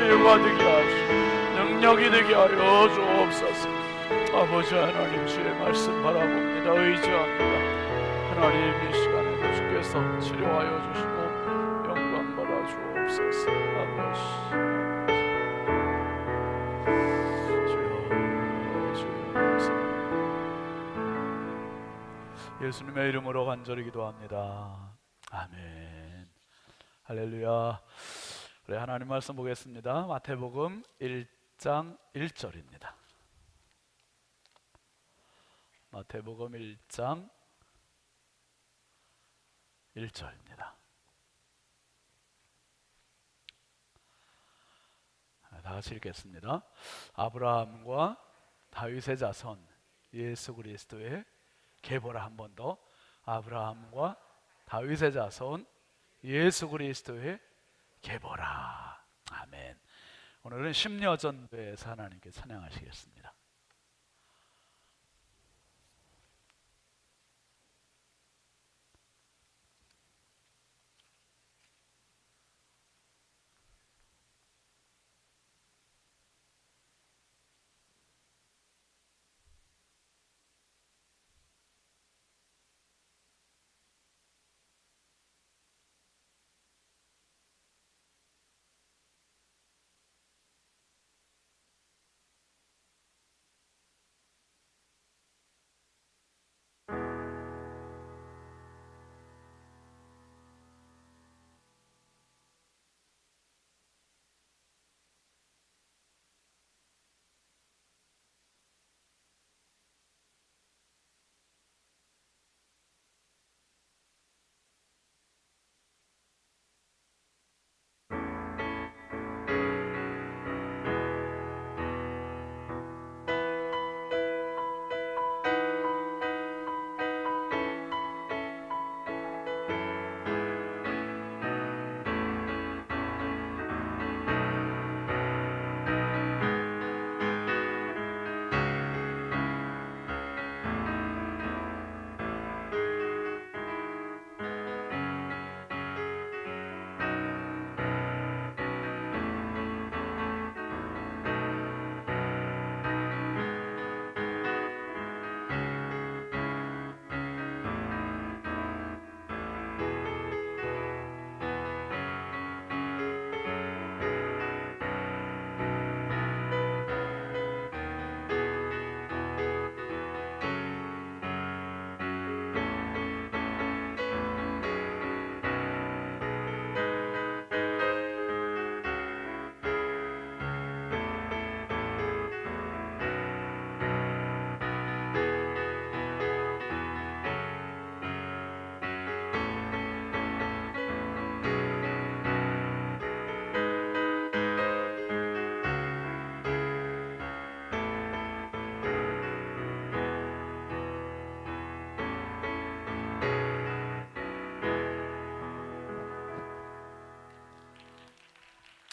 치유가 되게 하시고 능력이 되게 하여 주옵소서. 아버지 하나님, 주의 말씀 바라봅니다. 의지합니다. 하나님, 이 시간에도 주께서 치료하여 주시고 영광 받아 주옵소서. 아버지 예수님의 이름으로 간절히 기도합니다. 아멘. 할렐루야. 우리 하나님 말씀 보겠습니다. 마태복음 1장 1절입니다. 마태복음 1장 1절입니다. 다 같이 읽겠습니다. 아브라함과 다윗의 자손 예수 그리스도의 계보라. 한 번 더. 아브라함과 다윗의 자손 예수 그리스도의 계보라. 아멘. 오늘은 심려전도에서 하나님께 찬양하시겠습니다.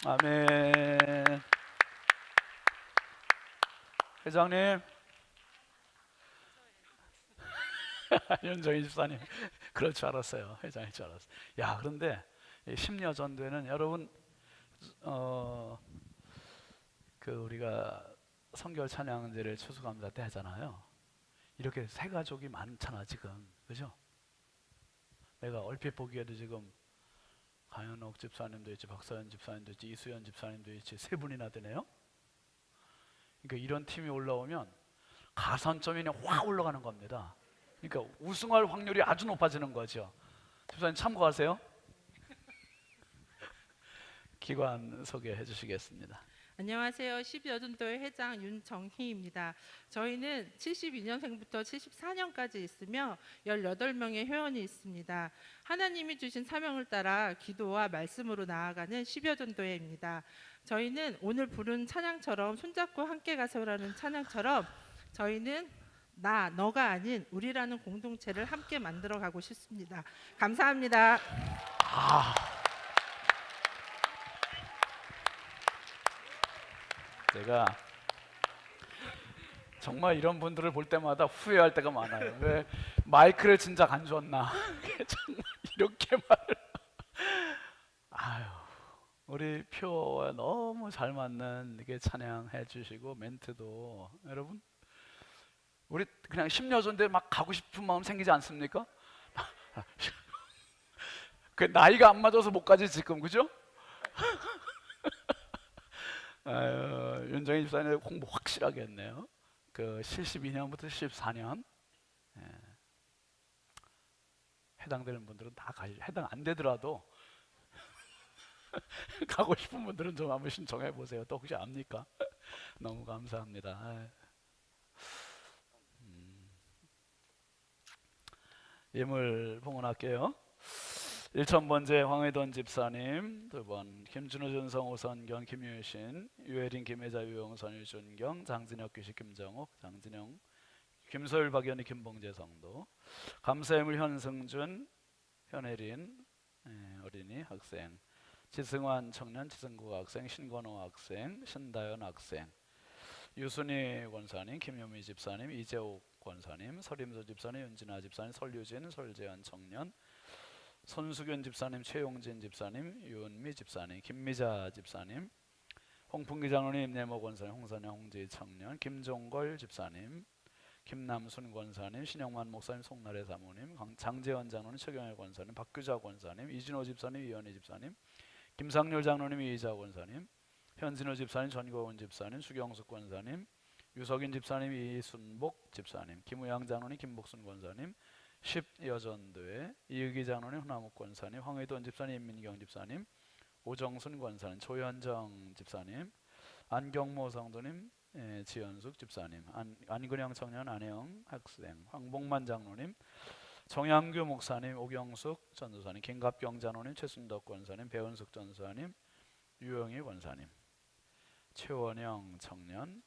아멘. 회장님, 윤정희 집사님, 그럴 줄 알았어요. 회장일 줄 알았어요. 야, 그런데 심려전도에는 여러분, 우리가 성결 찬양제를 추수감사 때 하잖아요. 이렇게 세 가족이 많잖아 지금, 그죠? 내가 얼핏 보기에도 지금 강현옥 집사님도 있지, 박서연 집사님도 있지, 이수연 집사님도 있지, 세 분이나 되네요. 그러니까 이런 팀이 올라오면 가산점이 확 올라가는 겁니다. 그러니까 우승할 확률이 아주 높아지는 거죠. 집사님 참고하세요. 기관 소개해 주시겠습니다. 안녕하세요. 12여전도회 회장 윤정희입니다. 저희는 72년생부터 74년까지 있으며 18명의 회원이 있습니다. 하나님이 주신 사명을 따라 기도와 말씀으로 나아가는 12여전도회입니다. 저희는 오늘 부른 찬양처럼 손잡고 함께 가서라는 찬양처럼 저희는 나, 너가 아닌 우리라는 공동체를 함께 만들어 가고 싶습니다. 감사합니다. 제가 정말 이런 분들을 볼 때마다 후회할 때가 많아요. 왜 마이크를 진작 안 줬나? 정말 이렇게 말을. 아유, 우리 표와 너무 잘 맞는 이게 찬양해 주시고 멘트도 여러분 우리 그냥 심려전대 막 가고 싶은 마음 생기지 않습니까? 그 나이가 안 맞아서 못 가지 지금 그죠? 아유, 윤정희 집사님 공부 확실하게 했네요. 그 72년부터 14년 해당되는 분들은 다 가시죠. 해당 안 되더라도 가고 싶은 분들은 좀 한번 신청해 보세요. 또 혹시 압니까? 너무 감사합니다. 아유. 예물 봉헌할게요. 1,000번째 황회돈 집사님, 2번 김준호 전성 오선경 김유신 유혜린 김혜자 유영선 유준경 장진혁 규식 김정욱 장진영 김소율 박연희 김봉재 성도 감사예물 현승준 현혜린 어린이 학생 지승환 청년 지승국 학생 신건호 학생 신다연 학생 유순희 권사님 김효미 집사님 이재옥 권사님 서림서 집사님 윤진아 집사님 설유진 설재현 청년 손수균 집사님 최용진 집사님 유은미 집사님 김미자 집사님 홍풍기 장로님 내모 권사님 홍선영 홍지 청년 김종걸 집사님 김남순 권사님 신영만 목사님 송나래 사모님 장재원 장로님 최경일 권사님 박규자 권사님 이진호 집사님 이현희 집사님 김상률 장로님 이희자 권사님 현진호 집사님 전고은 집사님 수경숙 권사님 유석인 집사님 이순복 집사님 김우양 장로님 김복순 권사님 10여전도회 이의기 장로님 후나목 권사님 황의돈 집사님 임민경 집사님 오정순 권사님 조현정 집사님 안경모 성도님 지연숙 집사님 안근영 청년 안혜영 학생 황봉만 장로님 정양규 목사님 오경숙 전도사님 김갑경 장로님 최순덕 권사님 배은숙 전도사님 유영희 권사님 최원영 청년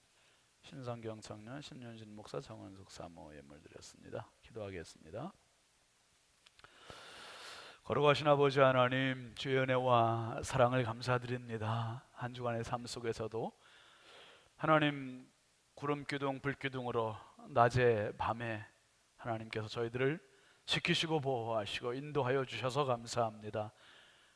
신성경 청년 신윤신 목사 정원숙 사모 예물 드렸습니다. 기도하겠습니다. 거룩하신 아버지 하나님 주의 은혜와 사랑을 감사드립니다. 한 주간의 삶 속에서도 하나님 구름기둥 불기둥으로 낮에 밤에 하나님께서 저희들을 지키시고 보호하시고 인도하여 주셔서 감사합니다.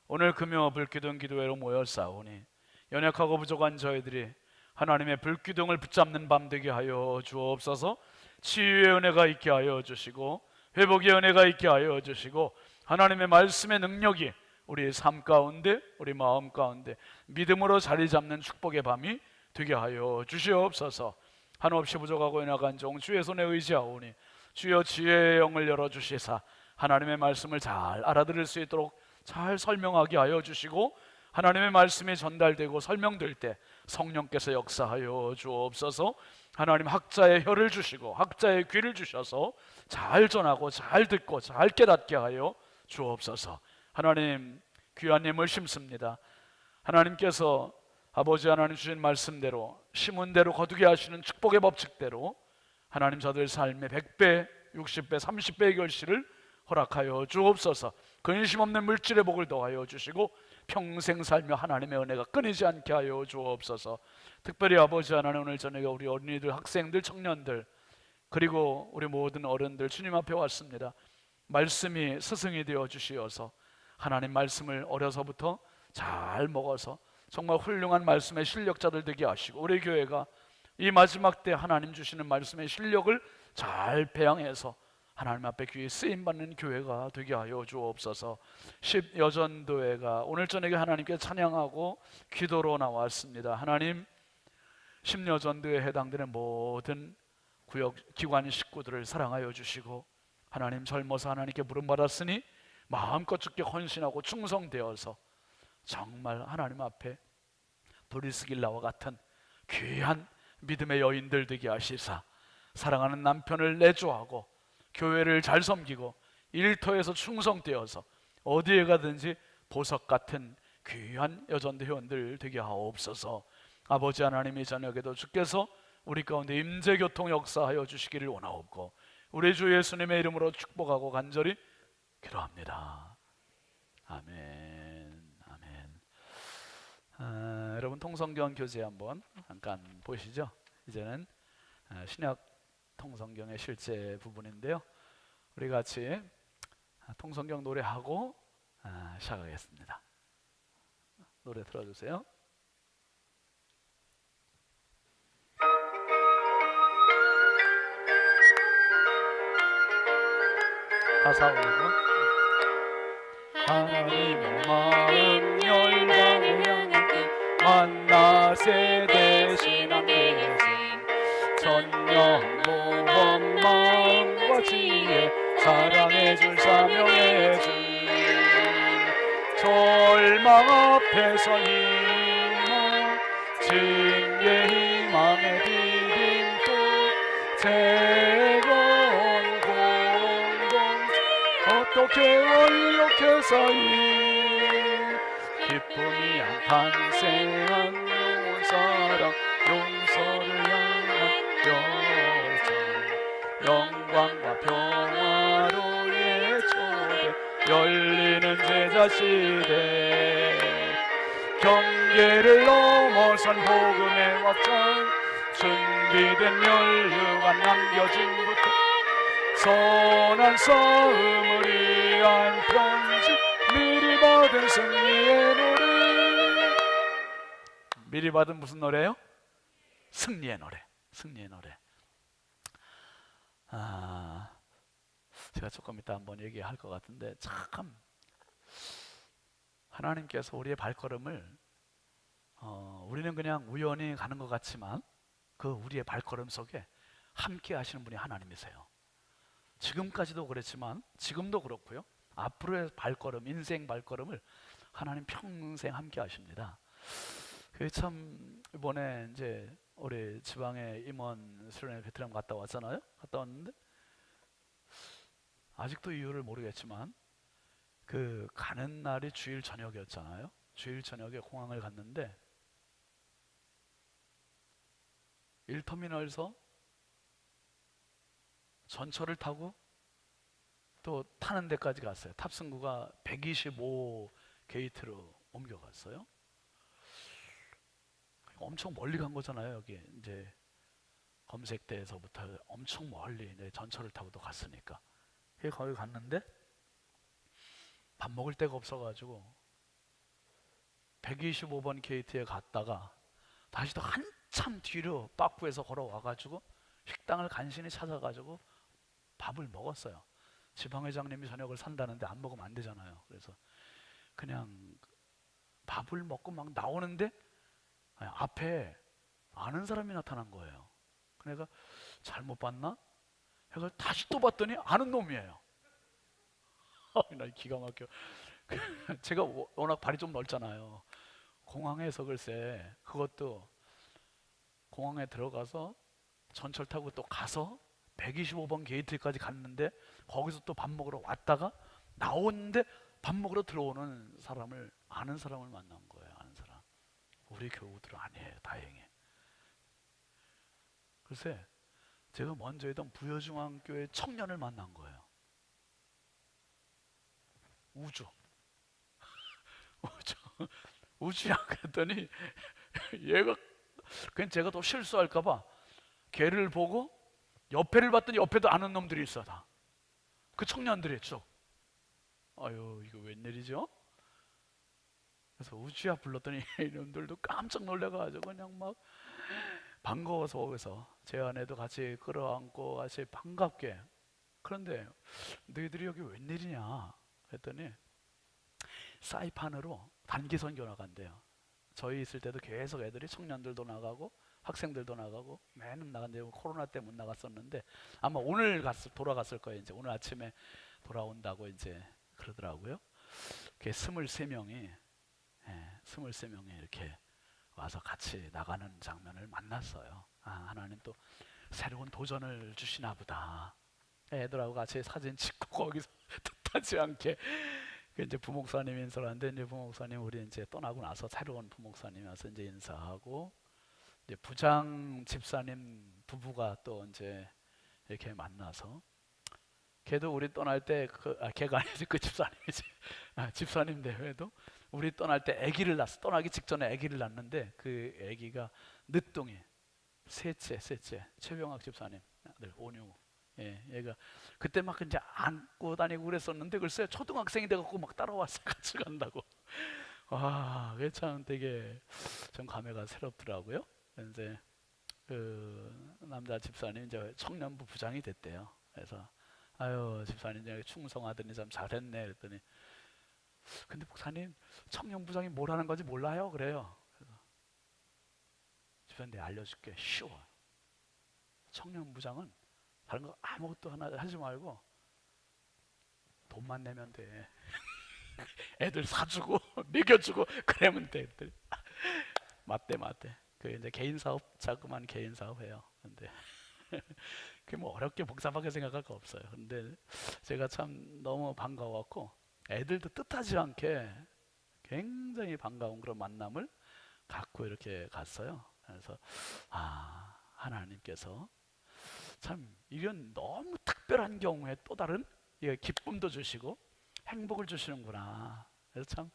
오늘 금요 불기둥 기도회로 모였사오니 연약하고 부족한 저희들이 하나님의 불기둥을 붙잡는 밤 되게 하여 주옵소서. 치유의 은혜가 있게 하여 주시고 회복의 은혜가 있게 하여 주시고 하나님의 말씀의 능력이 우리의 삶 가운데 우리 마음 가운데 믿음으로 자리 잡는 축복의 밤이 되게 하여 주시옵소서. 한없이 부족하고 연약한 종 주의 손에 의지하오니 주여 지혜의 영을 열어주시사 하나님의 말씀을 잘 알아들을 수 있도록 잘 설명하게 하여 주시고 하나님의 말씀이 전달되고 설명될 때 성령께서 역사하여 주옵소서. 하나님 학자의 혀를 주시고 학자의 귀를 주셔서 잘 전하고 잘 듣고 잘 깨닫게 하여 주옵소서. 하나님 귀한 예물 심습니다. 하나님께서 아버지 하나님 주신 말씀대로 심은 대로 거두게 하시는 축복의 법칙대로 하나님 저들 삶의 100배, 60배, 30배의 결실을 허락하여 주옵소서. 근심 없는 물질의 복을 더하여 주시고 평생 살며 하나님의 은혜가 끊이지 않게 하여 주옵소서. 특별히 아버지 하나님 오늘 저녁에 우리 어린이들, 학생들, 청년들 그리고 우리 모든 어른들 주님 앞에 왔습니다. 말씀이 스승이 되어 주시어서 하나님 말씀을 어려서부터 잘 먹어서 정말 훌륭한 말씀의 실력자들 되게 하시고 우리 교회가 이 마지막 때 하나님 주시는 말씀의 실력을 잘 배양해서 하나님 앞에 귀히 쓰임받는 교회가 되게 하여 주옵소서. 10여전도회가 오늘 저녁에 하나님께 찬양하고 기도로 나왔습니다. 하나님 10여전도회에 해당되는 모든 구역 기관 식구들을 사랑하여 주시고 하나님 젊어서 하나님께 부름받았으니 마음껏 주께 헌신하고 충성되어서 정말 하나님 앞에 브리스길라와 같은 귀한 믿음의 여인들 되게 하시사 사랑하는 남편을 내조하고 교회를 잘 섬기고 일터에서 충성되어서 어디에 가든지 보석 같은 귀한 여전도 회원들 되게 하옵소서. 아버지 하나님 이 저녁에도 주께서 우리 가운데 임재교통 역사하여 주시기를 원하옵고 우리 주 예수님의 이름으로 축복하고 간절히 기도합니다. 아멘. 아멘. 여러분 통성경 교재 한번 잠깐 보시죠. 이제는 신약 통성경의 실제 부분인데요. 우리 같이 통성경 노래하고 시작하겠습니다. 노래 틀어주세요. 가사 올리고. 하나님의 마음 열방을 향한 뜻 만나세 대신한 계획 전령 모범 마음과 지혜 사랑해 줄 사명해 줄 절망 앞에서 희망 징계 희망의 디딤돌 재건 공동체 어떻게 원력해서이 기쁨이 안 탄생한 영원 사랑 용서를 향한 열정 영광과 평화로의 초대 열리는 제자 시대 경계를 넘어선 복음의 확장 준비된 연료가 남겨진 부터 선한 싸움을 위한 편지 미리 받은 승리의 노래 미리 받은 무슨 노래요? 승리의 노래 승리의 노래 제가 조금 이따 한번 얘기할 것 같은데 참 하나님께서 우리의 발걸음을 우리는 그냥 우연히 가는 것 같지만 그 우리의 발걸음 속에 함께 하시는 분이 하나님이세요. 지금까지도 그랬지만 지금도 그렇고요. 앞으로의 발걸음, 인생 발걸음을 하나님 평생 함께 하십니다. 그 참 이번에 이제 우리 지방에 임원 수련회 베트남 갔다 왔잖아요. 갔다 왔는데 아직도 이유를 모르겠지만 그 가는 날이 주일 저녁이었잖아요. 주일 저녁에 공항을 갔는데 1터미널에서 전철을 타고 또 타는 데까지 갔어요. 탑승구가 125 게이트로 옮겨갔어요. 엄청 멀리 간 거잖아요. 여기 이제 검색대에서부터 엄청 멀리 이제 전철을 타고도 갔으니까. 거기 갔는데 밥 먹을 데가 없어가지고 125번 게이트에 갔다가 다시 또 한참 뒤로 빠꾸에서 걸어와가지고 식당을 간신히 찾아가지고 밥을 먹었어요. 지방회장님이 저녁을 산다는데 안 먹으면 안 되잖아요. 그래서 그냥 밥을 먹고 막 나오는데 앞에 아는 사람이 나타난 거예요. 그러니까 잘못 봤나? 해서 다시 또 봤더니 아는 놈이에요. 나 기가 막혀. 제가 워낙 발이 좀 넓잖아요. 공항에서 글쎄 그것도 공항에 들어가서 전철 타고 또 가서 125번 게이트까지 갔는데 거기서 또 밥 먹으러 왔다가 나오는데 밥 먹으러 들어오는 사람을 아는 사람을 만난 거예요. 아는 사람. 우리 교우들은 아니에요. 다행히. 글쎄 제가 먼저 있던 부여중앙교회 청년을 만난 거예요. 우주. 우주야 그랬더니 얘가 그냥 제가 또 실수할까봐 걔를 보고 옆에를 봤더니 옆에도 아는 놈들이 있어 다. 그 청년들이 쭉. 아유 이거 웬일이죠? 그래서 우주야 불렀더니 이놈들도 깜짝 놀래가지고 그냥 막 반가워서 거기서 제 아내도 같이 끌어안고 같이 반갑게. 그런데 너희들이 여기 웬일이냐 했더니 사이판으로 단기 선교 나간대요. 저희 있을 때도 계속 애들이 청년들도 나가고 학생들도 나가고 매년 나간대요. 코로나 때문에 못 나갔었는데 아마 오늘 돌아갔을 거예요. 이제 오늘 아침에 돌아온다고 이제 그러더라고요. 그게 23명이 23명이 이렇게 와서 같이 나가는 장면을 만났어요. 하나님 또 새로운 도전을 주시나 보다. 애들하고 같이 사진 찍고 거기서 뜻하지 않게 이제 부목사님 인사를 하는데 이제 부목사님 우리 이제 떠나고 나서 새로운 부목사님이 와서 이제 인사하고 이제 부장 집사님 부부가 또 이제 이렇게 만나서 걔도 우리 떠날 때 걔가 아니지 그 집사님이지 집사님 대회도 우리 떠날 때 아기를 낳았어. 떠나기 직전에 아기를 낳는데 그 아기가 늦둥이 셋째 최병학 집사님 아들 온유 얘가 그때 막 이제 안고 다니고 그랬었는데 글쎄 초등학생이 돼갖고 막 따라왔어. 같이 간다고. 와, 그게 참 되게 좀 감회가 새롭더라고요. 이제 그 남자 집사님 이제 청년부 부장이 됐대요. 그래서 아유 집사님 이제 충성하더니 참 잘했네 그랬더니 근데 목사님 청년부장이 뭘 하는 건지 몰라요 그래요. 그래서 집사님 내가 알려줄게 쉬워. 청년부장은 다른 거 아무것도 하나 하지 말고 돈만 내면 돼. 애들 사주고 먹여주고 그러면 돼. 그랬더니 맞대. 그 이제 개인 사업 자그만 개인 사업 해요. 근데 그게 뭐 어렵게 복잡하게 생각할 거 없어요. 근데 제가 참 너무 반가웠고 애들도 뜻하지 않게 굉장히 반가운 그런 만남을 갖고 이렇게 갔어요. 그래서 아 하나님께서 참 이런 너무 특별한 경우에 또 다른 기쁨도 주시고 행복을 주시는구나. 그래서 참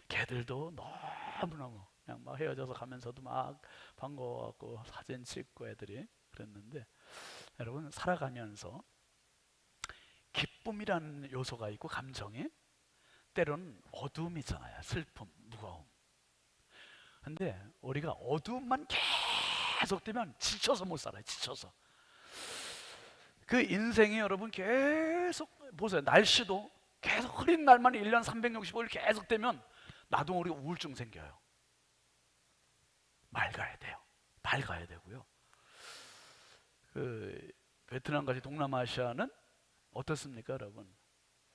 걔들도 너무너무 그냥 막 헤어져서 가면서도 막 반가워갖고 사진 찍고 애들이 그랬는데 여러분 살아가면서 기쁨이라는 요소가 있고 감정이 때로는 어두움이잖아요. 슬픔, 무거움. 근데 우리가 어두움만 계속되면 지쳐서 못 살아요. 지쳐서. 그 인생이 여러분 계속 보세요. 날씨도 계속 흐린 날만 1년 365일 계속 되면 나도 우리가 우울증 생겨요. 맑아야 돼요. 밝아야 되고요. 그 베트남같이 동남아시아는 어떻습니까, 여러분?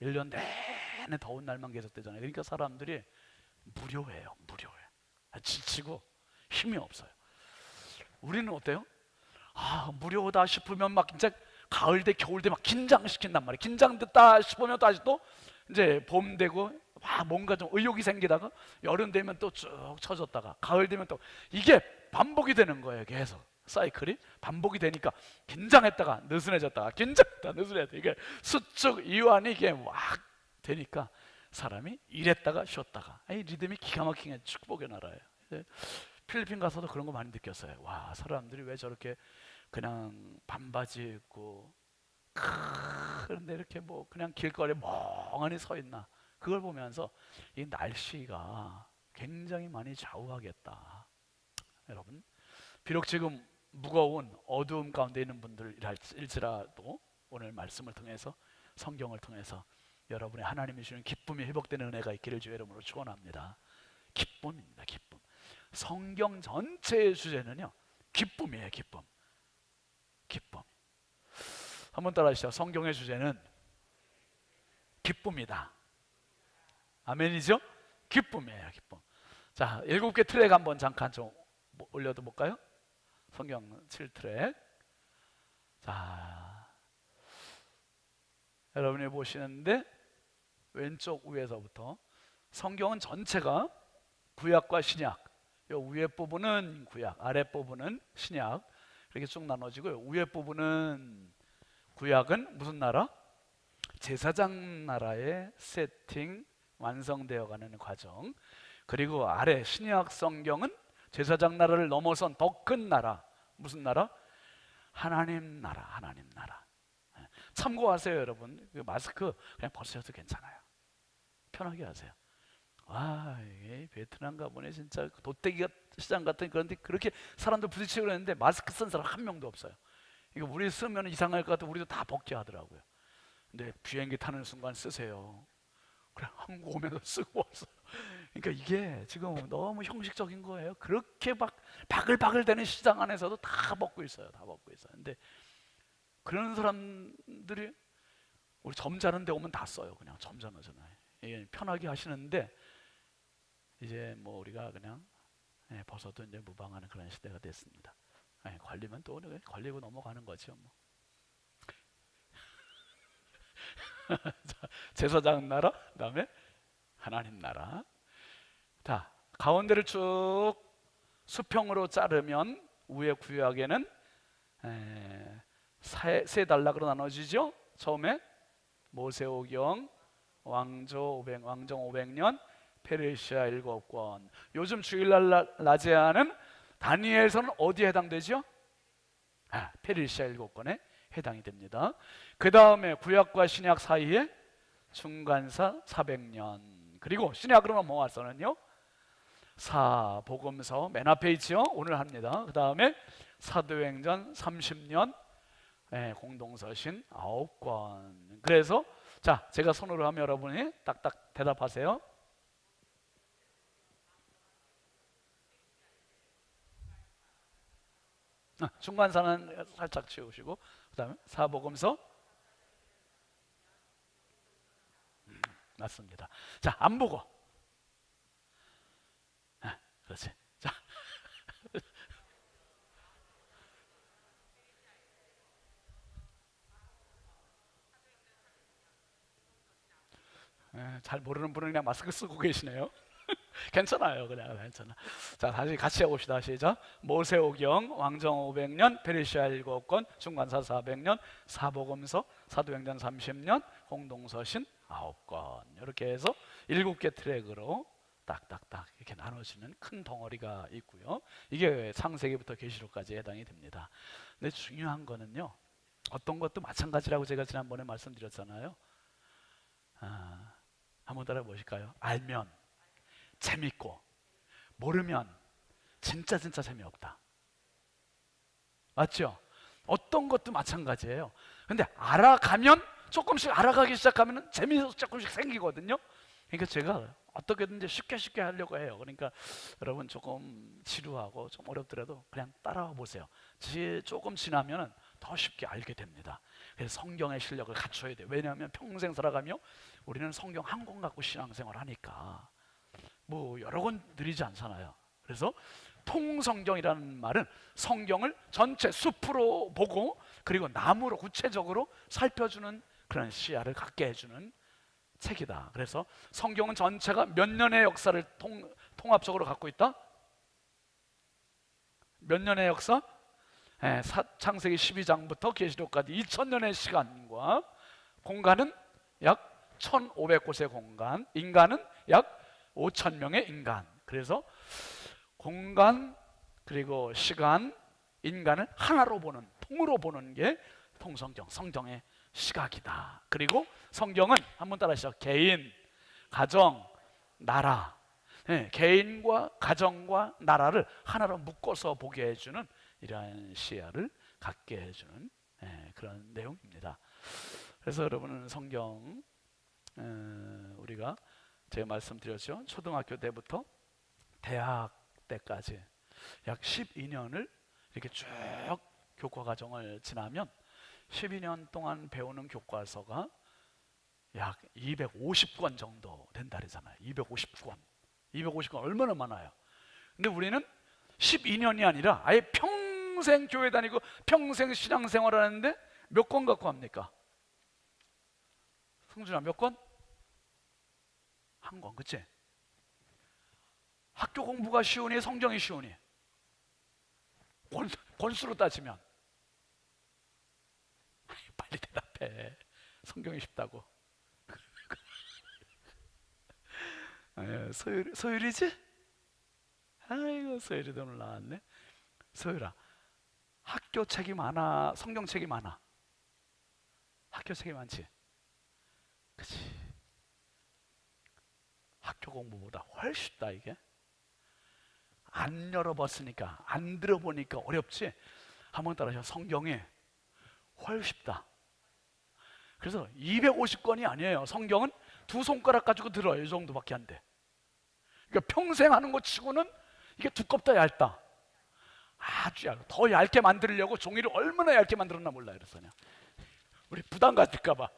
1년 내내 더운 날만 계속되잖아요. 그러니까 사람들이 무료해요. 지치고 힘이 없어요. 우리는 어때요? 아, 무료다 싶으면 막 진짜 가을 돼 겨울 돼 막 긴장시킨단 말이에요. 긴장됐다 싶으면 또 아직도 이제 봄 되고 막 뭔가 좀 의욕이 생기다가 여름 되면 또 쭉 처졌다가 가을 되면 또 이게 반복이 되는 거예요. 계속 사이클이 반복이 되니까 긴장했다가 느슨해졌다가 긴장했다가 느슨해졌다가 이게 수축 이완이 이게 막 되니까 사람이 이랬다가 쉬었다가 이 리듬이 기가 막히게 축복의 나라예요. 필리핀 가서도 그런 거 많이 느꼈어요. 와, 사람들이 왜 저렇게 그냥 반바지 입고 그런데 이렇게 뭐 그냥 길거리에 멍하니 서 있나. 그걸 보면서 이 날씨가 굉장히 많이 좌우하겠다. 여러분, 비록 지금 무거운 어두움 가운데 있는 분들일지라도 오늘 말씀을 통해서 성경을 통해서 여러분의 하나님이 주는 기쁨이 회복되는 은혜가 있기를 주의 이름으로 축원합니다. 기쁨입니다. 기쁨. 성경 전체의 주제는요 기쁨이에요. 기쁨. 한번 따라하시죠. 성경의 주제는 기쁨이다. 아멘이죠? 기쁨이에요. 기쁨. 자, 7개 트랙 한번 잠깐 좀 올려도 볼까요? 성경 7트랙. 자, 여러분이 보시는데 왼쪽 위에서부터 성경은 전체가 구약과 신약. 요 위에 부분은 구약, 아래 부분은 신약. 이렇게 쭉 나눠지고요. 위에 부분은 구약은 무슨 나라? 제사장 나라의 세팅 완성되어 가는 과정. 그리고 아래 신약 성경은 제사장 나라를 넘어선 더 큰 나라. 무슨 나라? 하나님 나라. 하나님 나라. 참고하세요, 여러분. 그 마스크 그냥 벗으셔도 괜찮아요. 편하게 하세요. 와, 이게 베트남 가보니 진짜 도떼기 시장 같은 그런데 그렇게 사람들 부딪히고 그러는데 마스크 쓴 사람 한 명도 없어요. 이거 우리 쓰면 이상할 것 같아 우리도 다 벗게 하더라고요. 근데 비행기 타는 순간 쓰세요. 그래 한국 오면서 쓰고 왔어요. 그러니까 이게 지금 너무 형식적인 거예요. 그렇게 막 바글바글 되는 시장 안에서도 다 벗고 있어요. 다 벗고 있어요. 근데 그런 사람들이 우리 점잖은 데 오면 다 써요. 그냥 점잖아잖아요. 이게 편하게 하시는데 이제 뭐 우리가 그냥 벗어도 이제 무방하는 그런 시대가 됐습니다. 걸리면 또 걸리고 넘어가는 거죠. 뭐. 제사장 나라, 그다음에 하나님 나라. 자, 가운데를 쭉 수평으로 자르면 위에 구약에는 세 단락으로 나눠지죠. 처음에 모세오경, 왕정 500년, 페르시아 7권. 요즘 주일날 낮에 하는 다니엘서는 어디에 해당되죠? 페르시아 7권에 해당이 됩니다. 그 다음에 구약과 신약 사이에 중간사 400년. 그리고 신약으로는 모아서는요 사복음서 맨 앞에 있죠. 오늘 합니다. 그 다음에 사도행전 30년, 공동서신 9권. 그래서 자, 제가 손으로 하면 여러분이 딱딱 대답하세요. 중간사는 살짝 치우시고, 그 다음에 사복음서. 맞습니다. 자, 안 보고. 그렇지. 자, 잘 모르는 분은 그냥 마스크 쓰고 계시네요. 괜찮아요. 그냥 괜찮아. 자, 다시 같이 해봅시다. 시작. 모세오경, 왕정 500년, 페르시아 7권, 중간사 400년, 사복음서, 사도행전 30년, 공동서신 9권. 이렇게 해서 7개 트랙으로 딱딱딱 이렇게 나눠지는 큰 덩어리가 있고요. 이게 창세기부터 계시록까지 해당이 됩니다. 근데 중요한 거는요, 어떤 것도 마찬가지라고 제가 지난번에 말씀드렸잖아요. 한번 따라 보실까요? 알면 재밌고, 모르면 진짜 재미없다. 맞죠? 어떤 것도 마찬가지예요. 근데 알아가면, 조금씩 알아가기 시작하면 재미도 조금씩 생기거든요. 그러니까 제가 어떻게든지 쉽게 하려고 해요. 그러니까 여러분 조금 지루하고 좀 어렵더라도 그냥 따라와 보세요. 조금 지나면 더 쉽게 알게 됩니다. 그래서 성경의 실력을 갖춰야 돼요. 왜냐하면 평생 살아가며 우리는 성경 한 권 갖고 신앙생활 하니까 뭐 여러 권 드리지 않잖아요. 그래서 통성경이라는 말은 성경을 전체 숲으로 보고 그리고 나무로 구체적으로 살펴주는 그런 시야를 갖게 해주는 책이다. 그래서 성경은 전체가 몇 년의 역사를 통합적으로 갖고 있다? 몇 년의 역사? 창세기 12장부터 계시록까지 2000년의 시간과 공간은 약 1500곳의 공간, 인간은 약 5000명의 인간. 그래서 공간 그리고 시간, 인간을 하나로 보는, 통으로 보는 게 통성경, 성경의 시각이다. 그리고 성경은 한번 따라하시죠. 개인, 가정, 나라. 개인과 가정과 나라를 하나로 묶어서 보게 해주는 이러한 시야를 갖게 해주는 그런 내용입니다. 그래서 여러분은 성경 우리가 제가 말씀드렸죠. 초등학교 때부터 대학 때까지 약 12년을 이렇게 쭉 교과 과정을 지나면 12년 동안 배우는 교과서가 약 250권 정도 된다 그러잖아요. 250권. 250권 얼마나 많아요. 근데 우리는 12년이 아니라 아예 평생 교회 다니고 평생 신앙생활 하는데 몇 권 갖고 합니까? 성준아 몇 권? 한 권, 그치? 학교 공부가 쉬우니 성경이 쉬우니? 권수로 따지면 빨리 대답해. 성경이 쉽다고. 소율이지? 아이고 소율이도 오늘 나왔네. 소율아, 학교 책이 많아, 성경 책이 많아? 학교 책이 많지? 그치? 학교 공부보다 훨씬 쉽다 이게. 안 열어봤으니까, 안 들어보니까 어렵지. 한번 따라하셔. 성경이 훨씬 쉽다. 그래서 250권이 아니에요. 성경은 두 손가락 가지고 들어요. 이 정도밖에 안 돼. 그러니까 평생 하는 것 치고는 이게 두껍다 얇다. 아주 얇아. 더 얇게 만들려고 종이를 얼마나 얇게 만들었나 몰라요. 그래서 그냥 우리 부담 가질까봐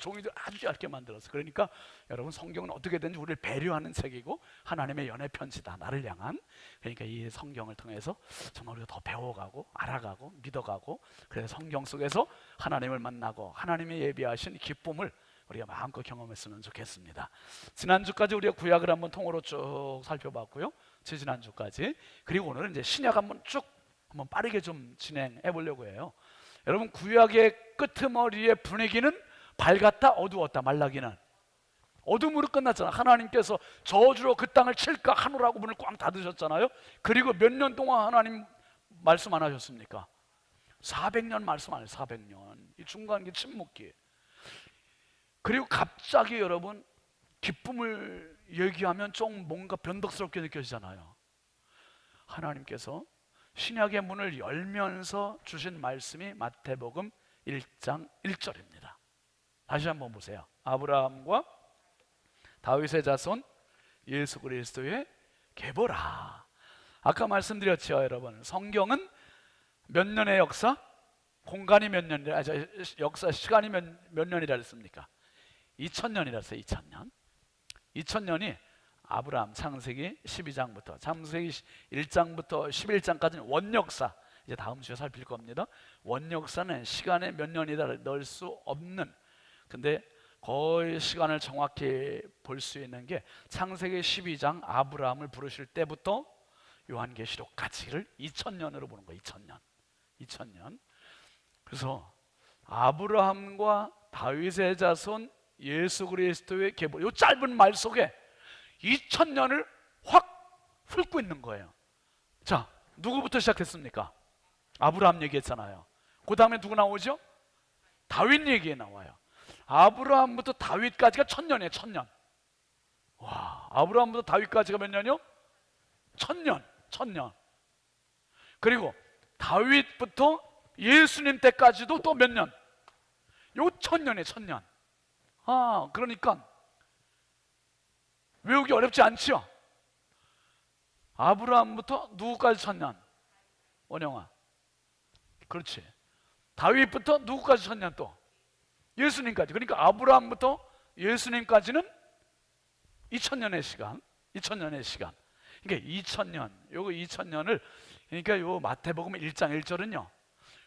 종이를 아주 얇게 만들었어. 그러니까 여러분 성경은 어떻게든지 우리를 배려하는 책이고 하나님의 연애 편지다. 나를 향한. 그러니까 이 성경을 통해서 정말 우리가 더 배워가고 알아가고 믿어가고 그래서 성경 속에서 하나님을 만나고 하나님의 예비하신 기쁨을 우리가 마음껏 경험했으면 좋겠습니다. 지난주까지 우리가 구약을 한번 통으로 쭉 살펴봤고요. 지난주까지. 그리고 오늘은 이제 신약 한번 빠르게 좀 진행해 보려고 해요. 여러분 구약의 끄트머리의 분위기는 밝았다 어두웠다. 말라기는 어둠으로 끝났잖아. 하나님께서 저주로 그 땅을 칠까 하노라고 문을 꽝 닫으셨잖아요. 그리고 몇 년 동안 하나님 말씀 안 하셨습니까? 400년 말씀 안 해요. 400년. 이 중간기 침묵기. 그리고 갑자기 여러분 기쁨을 얘기하면 좀 뭔가 변덕스럽게 느껴지잖아요. 하나님께서 신약의 문을 열면서 주신 말씀이 마태복음 1장 1절입니다. 다시 한번 보세요. 아브라함과 다윗의 자손 예수 그리스도의 계보라. 아까 말씀드렸죠, 여러분. 성경은 몇 년의 역사? 공간이 몇 년이라, 역사 시간이 몇 년이라 했습니까? 2000년이라 했어요. 2000년. 2000년이 아브라함 창세기 12장부터 창세기 1장부터 11장까지는 원역사. 이제 다음 주에 살필 겁니다. 원역사는 시간에 몇 년이다 넣을 수 없는, 근데 거의 시간을 정확히 볼 수 있는 게 창세기 12장 아브라함을 부르실 때부터 요한계시록까지를 2000년으로 보는 거예요. 2000년. 2000년. 그래서 아브라함과 다윗의 자손 예수 그리스도의 계보, 이 짧은 말 속에 2000년을 확 훑고 있는 거예요. 자, 누구부터 시작했습니까? 아브라함 얘기했잖아요. 그 다음에 누구 나오죠? 다윗 얘기에 나와요. 아브라함부터 다윗까지가 1000년이에요. 1000년. 와, 아브라함부터 다윗까지가 몇 년이요? 1000년. 1000년. 그리고 다윗부터 예수님 때까지도 또 몇 년? 요 1000년이에요. 1000년. 아, 그러니까 외우기 어렵지 않죠? 아브라함부터 누구까지 1000년? 원영아. 그렇지. 다윗부터 누구까지 1000년 또? 예수님까지. 그러니까 아브라함부터 예수님까지는 2000년의 시간. 2000년의 시간. 그러니까 2000년. 요거 2000년을, 그러니까 요 마태복음 1장 1절은요.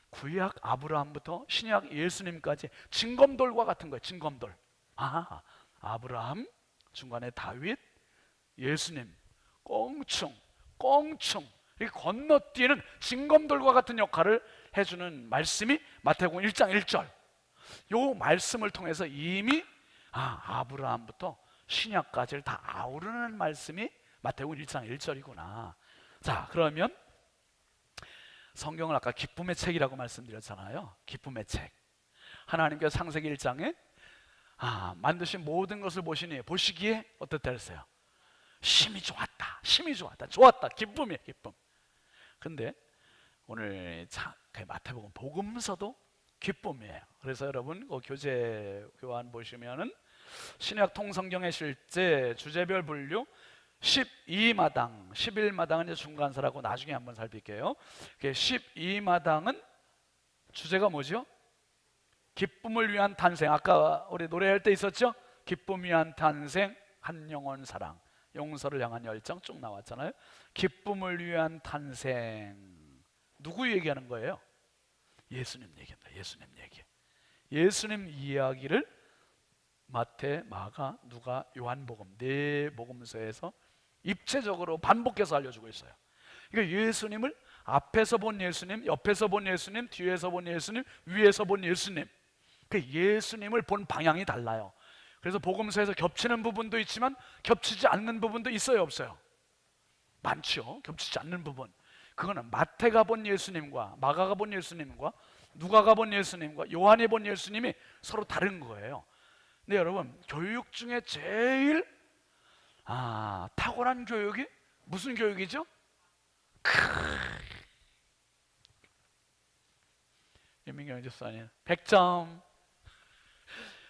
구약 아브라함부터 신약 예수님까지 징검돌과 같은 거예요. 징검돌. 아, 아브라함, 중간에 다윗, 예수님, 꽁충, 꽁충, 이렇게 건너뛰는 징검돌과 같은 역할을 해주는 말씀이 마태복음 1장 1절. 요 말씀을 통해서 이미 아브라함부터 신약까지를 다 아우르는 말씀이 마태복음 1장 1절이구나. 자, 그러면 성경을 아까 기쁨의 책이라고 말씀드렸잖아요. 기쁨의 책. 하나님께서 창세기 1장에 만드신 모든 것을 보시기에 어떻다 했어요? 심히 좋았다. 심히 좋았다. 좋았다. 기쁨이에요. 기쁨. 근데 오늘 마태복음 복음서도 기쁨이에요. 그래서 여러분 그 교재 교환 보시면은 신약 통성경의 실제 주제별 분류 12마당, 11마당은 이제 중간사라고 나중에 한번 살필게요. 12마당은 주제가 뭐죠? 기쁨을 위한 탄생. 아까 우리 노래할 때 있었죠? 기쁨 위한 탄생, 한 영혼 사랑, 용서를 향한 열정 쭉 나왔잖아요. 기쁨을 위한 탄생. 누구 얘기하는 거예요? 예수님 얘기입니다. 예수님 얘기. 예수님 이야기를 마태, 마가, 누가, 요한복음 네 복음서에서 입체적으로 반복해서 알려주고 있어요. 그러니까 예수님을 앞에서 본 예수님, 옆에서 본 예수님, 뒤에서 본 예수님, 위에서 본 예수님. 그 예수님을 본 방향이 달라요. 그래서 복음서에서 겹치는 부분도 있지만 겹치지 않는 부분도 있어요, 없어요? 많죠. 겹치지 않는 부분. 그거는 마태가 본 예수님과 마가가 본 예수님과 누가가 본 예수님과 요한이 본 예수님이 서로 다른 거예요. 근데 여러분, 교육 중에 제일 탁월한 교육이 무슨 교육이죠? 윤민경 집사님 100점.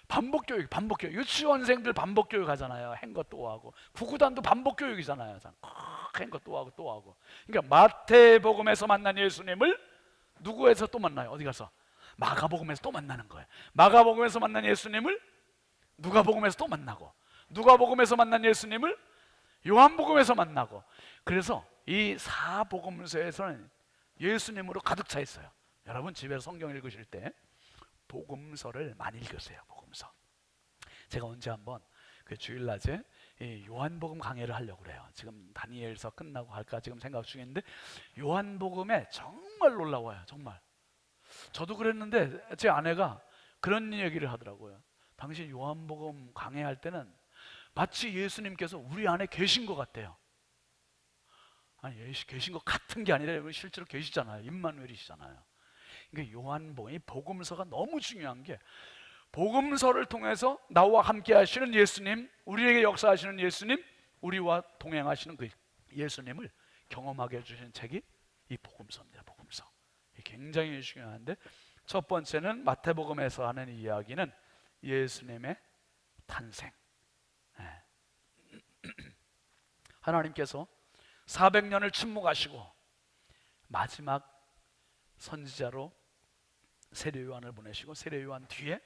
반복교육, 반복교육. 유치원생들 반복교육 하잖아요. 행거 또 하고. 구구단도 반복교육이잖아요. 행거 또 하고 또 하고. 그러니까 마태복음에서 만난 예수님을 누구에서 또 만나요? 어디 가서? 마가복음에서 또 만나는 거예요. 마가복음에서 만난 예수님을 누가복음에서 또 만나고, 누가복음에서 만난 예수님을 요한복음에서 만나고. 그래서 이 사복음서에서는 예수님으로 가득 차 있어요. 여러분 집에서 성경 읽으실 때 복음서를 많이 읽으세요. 복음서. 제가 언제 한번 그 주일낮에 요한복음 강해를 하려고 그래요. 지금 다니엘서 끝나고 할까 지금 생각 중인데, 요한복음에 정말 놀라워요. 정말. 저도 그랬는데 제 아내가 그런 얘기를 하더라고요. 당신 요한복음 강해할 때는 마치 예수님께서 우리 안에 계신 것 같대요. 아니, 계신 것 같은 게 아니라 실제로 계시잖아요. 임마누엘이시잖아요. 그러니까 요한복음, 이 복음서가 너무 중요한 게, 복음서를 통해서 나와 함께 하시는 예수님, 우리에게 역사하시는 예수님, 우리와 동행하시는 그 예수님을 경험하게 해주신 책이 이 복음서입니다. 복음서. 굉장히 중요한데, 첫 번째는 마태복음에서 하는 이야기는 예수님의 탄생. 하나님께서 400년을 침묵하시고 마지막 선지자로 세례 요한을 보내시고 세례 요한 뒤에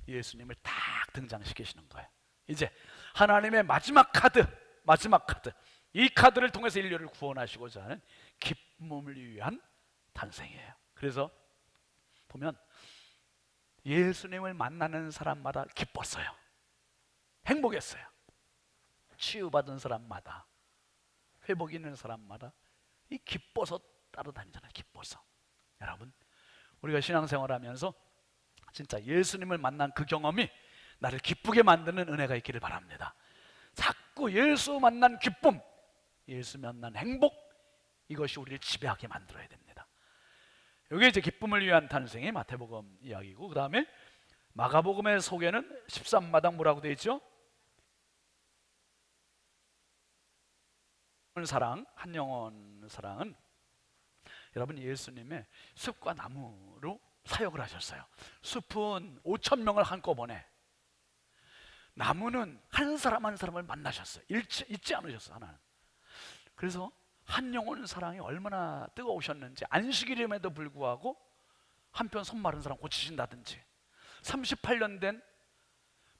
예수님을 딱 등장시키시는 거예요. 이제 하나님의 마지막 카드, 이 카드를 통해서 인류를 구원하시고자 하는 기쁨을 위한 탄생이에요. 그래서 보면 예수님을 만나는 사람마다 기뻤어요. 행복했어요. 치유받은 사람마다, 회복 있는 사람마다 이 기뻐서 따라다니잖아요. 기뻐서. 여러분, 우리가 신앙생활하면서 진짜 예수님을 만난 그 경험이 나를 기쁘게 만드는 은혜가 있기를 바랍니다. 자꾸 예수 만난 기쁨, 예수 만난 행복, 이것이 우리를 지배하게 만들어야 됩니다. 이게 이제 기쁨을 위한 탄생이 마태복음 이야기고, 그 다음에 마가복음의 소개는 13마당 뭐라고 되어 있죠? 사랑, 한영원 사랑은 여러분 예수님의 숲과 나무로 사역을 하셨어요. 숲은 5,000명을 한꺼번에, 나무는 한 사람 한 사람을 만나셨어요. 잊지 않으셨어요. 하나는. 그래서 한영원 사랑이 얼마나 뜨거우셨는지, 안식일임에도 불구하고 한편 손 마른 사람 고치신다든지, 38년 된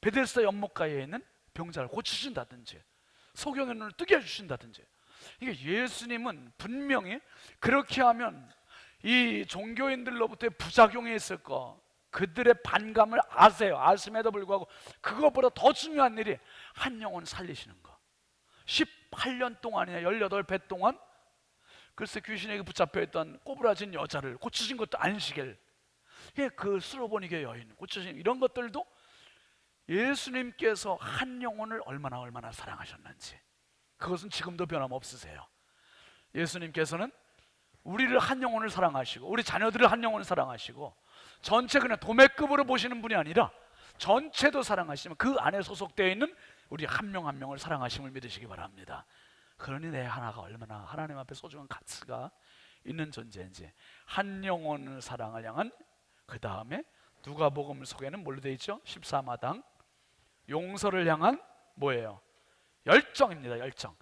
베데스다 연못가에 있는 병자를 고치신다든지, 소경의 눈을 뜨게 해주신다든지. 이게 예수님은 분명히 그렇게 하면 이 종교인들로부터의 부작용이 있을 거, 그들의 반감을 아세요. 아심에도 불구하고 그것보다 더 중요한 일이 한 영혼 살리시는 거. 18년 동안이나 18배 동안 글쎄 귀신에게 붙잡혀 있던 꼬부라진 여자를 고치신 것도 안식일, 그 스로보니게 여인 고치신 이런 것들도 예수님께서 한 영혼을 얼마나 사랑하셨는지, 그것은 지금도 변함없으세요. 예수님께서는 우리를 한 영혼을 사랑하시고 우리 자녀들을 한 영혼을 사랑하시고 전체 그냥 도매급으로 보시는 분이 아니라 전체도 사랑하시면 그 안에 소속되어 있는 우리 한 명 한 명을 사랑하심을 믿으시기 바랍니다. 그러니 내 하나가 얼마나 하나님 앞에 소중한 가치가 있는 존재인지. 한 영혼을 사랑을 향한, 그 다음에 누가복음 속에는 뭘로 되어 있죠? 14마당 용서를 향한 뭐예요? 열정입니다. 열정.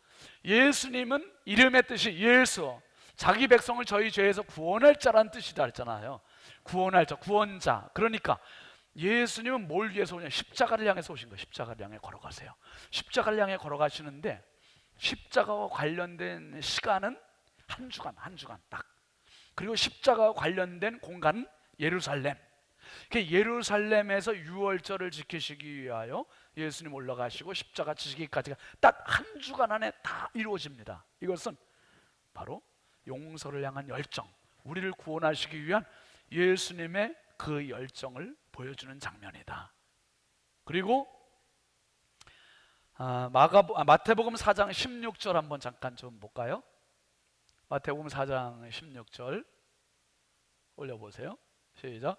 예수님은 이름의 뜻이 예수, 자기 백성을 저희 죄에서 구원할 자라는 뜻이다 했잖아요. 구원할 자, 구원자. 그러니까 예수님은 뭘 위해서 오냐? 십자가를 향해서 오신 거예요. 십자가를 향해 걸어가세요. 십자가를 향해 걸어가시는데 십자가와 관련된 시간은 한 주간 딱. 그리고 십자가와 관련된 공간은 예루살렘. 예루살렘에서 유월절을 지키시기 위하여 예수님 올라가시고 십자가 지시기까지가 딱 한 주간 안에 다 이루어집니다. 이것은 바로 용서를 향한 열정, 우리를 구원하시기 위한 예수님의 그 열정을 보여주는 장면이다. 그리고 마태복음 4장 16절 한번 잠깐 좀 볼까요? 마태복음 4장 16절 올려보세요. 시작.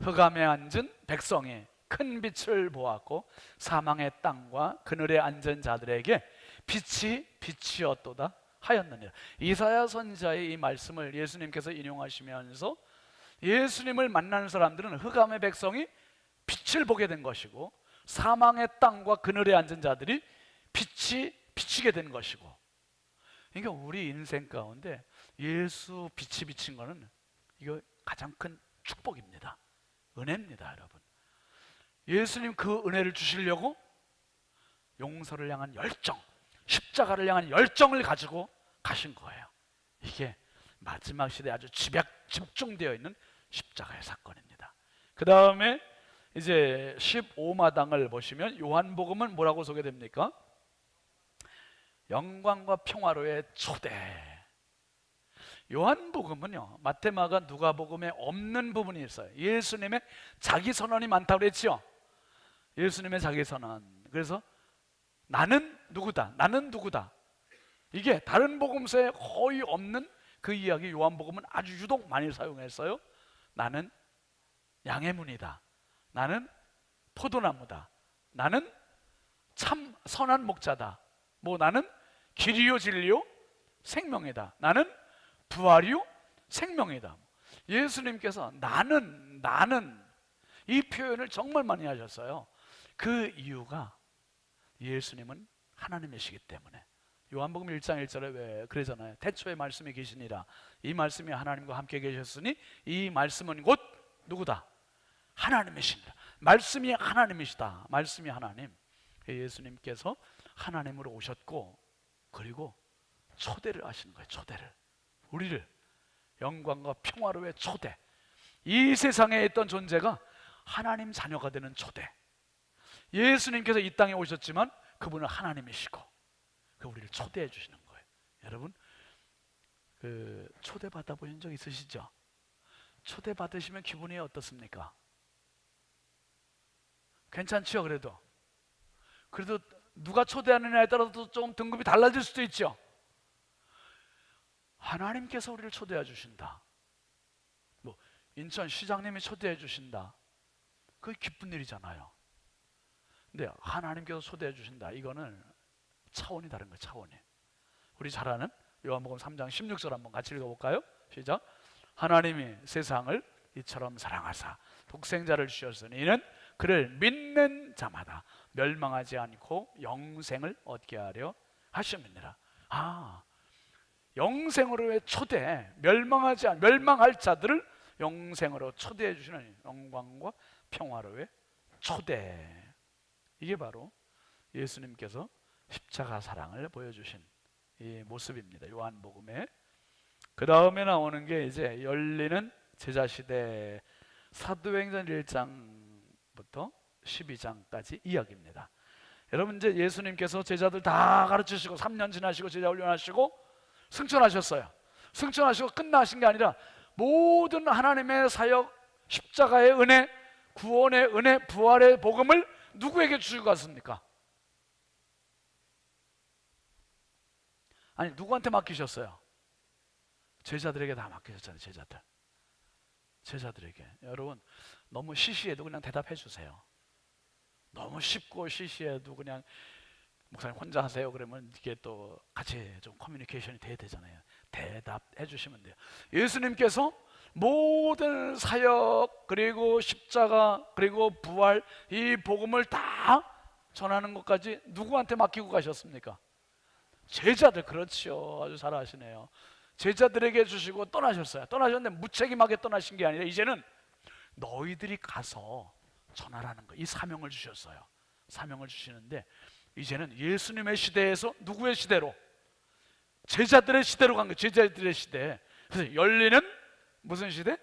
흑암에 앉은 백성이 큰 빛을 보았고 사망의 땅과 그늘에 앉은 자들에게 빛이 빛이었도다 하였느니라. 이사야 선지자의 이 말씀을 예수님께서 인용하시면서 예수님을 만나는 사람들은 흑암의 백성이 빛을 보게 된 것이고 사망의 땅과 그늘에 앉은 자들이 빛이 비치게 된 것이고, 그러니까 우리 인생 가운데 예수 빛이 비친 거는 이거 가장 큰 축복입니다. 은혜입니다, 여러분. 예수님 그 은혜를 주시려고 용서를 향한 열정, 십자가를 향한 열정을 가지고 가신 거예요. 이게 마지막 시대에 아주 집중되어 있는 십자가의 사건입니다. 그 다음에 이제 15마당을 보시면 요한복음은 뭐라고 소개됩니까? 영광과 평화로의 초대. 요한복음은요, 마태, 마가, 누가복음에 없는 부분이 있어요. 예수님의 자기 선언이 많다고 그랬죠. 예수님의 자기 선언. 그래서 나는 누구다, 나는 누구다, 이게 다른 복음서에 거의 없는 그 이야기 요한복음은 아주 유독 많이 사용했어요. 나는 양의 문이다, 나는 포도나무다. 나는 참 선한 목자다. 뭐 나는 길이요 진리요 생명이다. 나는 부활이요 생명이다. 예수님께서 나는 이 표현을 정말 많이 하셨어요. 그 이유가 예수님은 하나님이시기 때문에. 요한복음 1장 1절에 왜 그러잖아요. 태초에 말씀이 계시니라. 이 말씀이 하나님과 함께 계셨으니 이 말씀은 곧 누구다? 하나님이시니라. 말씀이 하나님이시다. 말씀이 하나님. 예수님께서 하나님으로 오셨고, 그리고 초대를 하시는 거예요. 초대를. 우리를 영광과 평화로의 초대. 이 세상에 있던 존재가 하나님 자녀가 되는 초대. 예수님께서 이 땅에 오셨지만 그분은 하나님이시고 우리를 초대해 주시는 거예요. 여러분, 그 초대 받아 보신 적 있으시죠? 초대 받으시면 기분이 어떻습니까? 괜찮죠? 그래도 누가 초대하느냐에 따라서 좀 등급이 달라질 수도 있죠. 하나님께서 우리를 초대해 주신다. 뭐 인천 시장님이 초대해 주신다. 그게 기쁜 일이잖아요. 근데 하나님께서 초대해 주신다. 이거는 차원이 다른 거예요. 차원이. 우리 잘 아는 요한복음 3장 16절 한번 같이 읽어볼까요? 시작. 하나님이 세상을 이처럼 사랑하사 독생자를 주셨으니 이는 그를 믿는 자마다 멸망하지 않고 영생을 얻게 하려 하심이니라. 영생으로의 초대, 멸망할 자들을 영생으로 초대해 주시는 영광과 평화로의 초대. 이게 바로 예수님께서 십자가 사랑을 보여주신 이 모습입니다. 요한복음에. 그 다음에 나오는 게 이제 열리는 제자시대, 사도행전 1장부터 12장까지 이야기입니다. 여러분, 이제 예수님께서 제자들 다 가르치시고 3년 지나시고 제자 훈련하시고 승천하셨어요. 승천하시고 끝나신 게 아니라 모든 하나님의 사역, 십자가의 은혜, 구원의 은혜, 부활의 복음을 누구에게 주시고 갔습니까? 아니, 누구한테 맡기셨어요? 제자들에게 다 맡기셨잖아요. 제자들에게. 여러분, 너무 시시해도 그냥 대답해 주세요. 너무 쉽고 시시해도 그냥 목사님 혼자 하세요 그러면 이게 또 같이 좀 커뮤니케이션이 돼야 되잖아요. 대답해 주시면 돼요. 예수님께서 모든 사역, 그리고 십자가, 그리고 부활, 이 복음을 다 전하는 것까지 누구한테 맡기고 가셨습니까? 제자들. 그렇죠. 아주 잘 아시네요. 제자들에게 주시고 떠나셨어요. 떠나셨는데 무책임하게 떠나신 게 아니라 이제는 너희들이 가서 전하라는 거, 이 사명을 주셨어요. 사명을 주시는데 이제는 예수님의 시대에서 누구의 시대로? 제자들의 시대로 간 거예요. 제자들의 시대. 그래서 열리는 무슨 시대?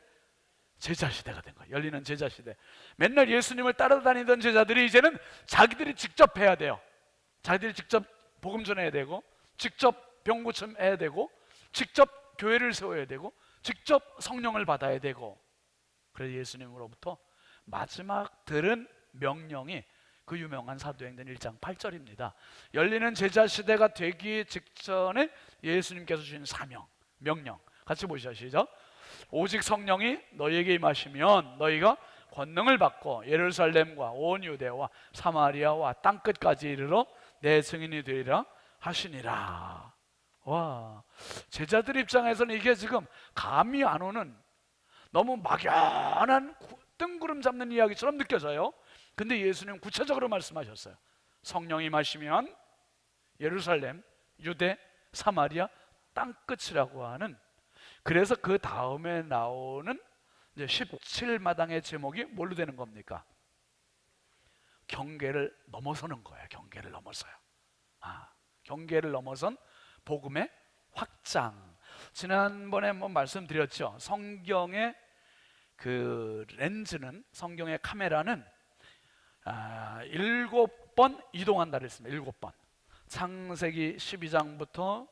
제자 시대가 된 거예요. 열리는 제자 시대. 맨날 예수님을 따라다니던 제자들이 이제는 자기들이 직접 해야 돼요. 자기들이 직접 복음 전해야 되고, 직접 병 고침해야 되고, 직접 교회를 세워야 되고, 직접 성령을 받아야 되고. 그래서 예수님으로부터 마지막 들은 명령이 그 유명한 사도행전 1장 8절입니다. 열리는 제자 시대가 되기 직전에 예수님께서 주신 사명, 명령 같이 보시죠. 시작. 오직 성령이 너희에게 임하시면 너희가 권능을 받고 예루살렘과 온 유대와 사마리아와 땅끝까지 이르러 내 증인이 되리라 하시니라. 와, 제자들 입장에서는 이게 지금 감이 안 오는, 너무 막연한 뜬구름 잡는 이야기처럼 느껴져요. 근데 예수님 구체적으로 말씀하셨어요. 성령이 임하시면 예루살렘, 유대, 사마리아, 땅끝이라고 하는. 그래서 그 다음에 나오는 이제 17마당의 제목이 뭘로 되는 겁니까? 경계를 넘어서는 거예요. 경계를 넘어서요. 경계를 넘어선 복음의 확장. 지난번에 한번 말씀드렸죠. 성경의 그 렌즈는, 성경의 카메라는 7번 이동한다 그랬습니다. 7번. 창세기 12장부터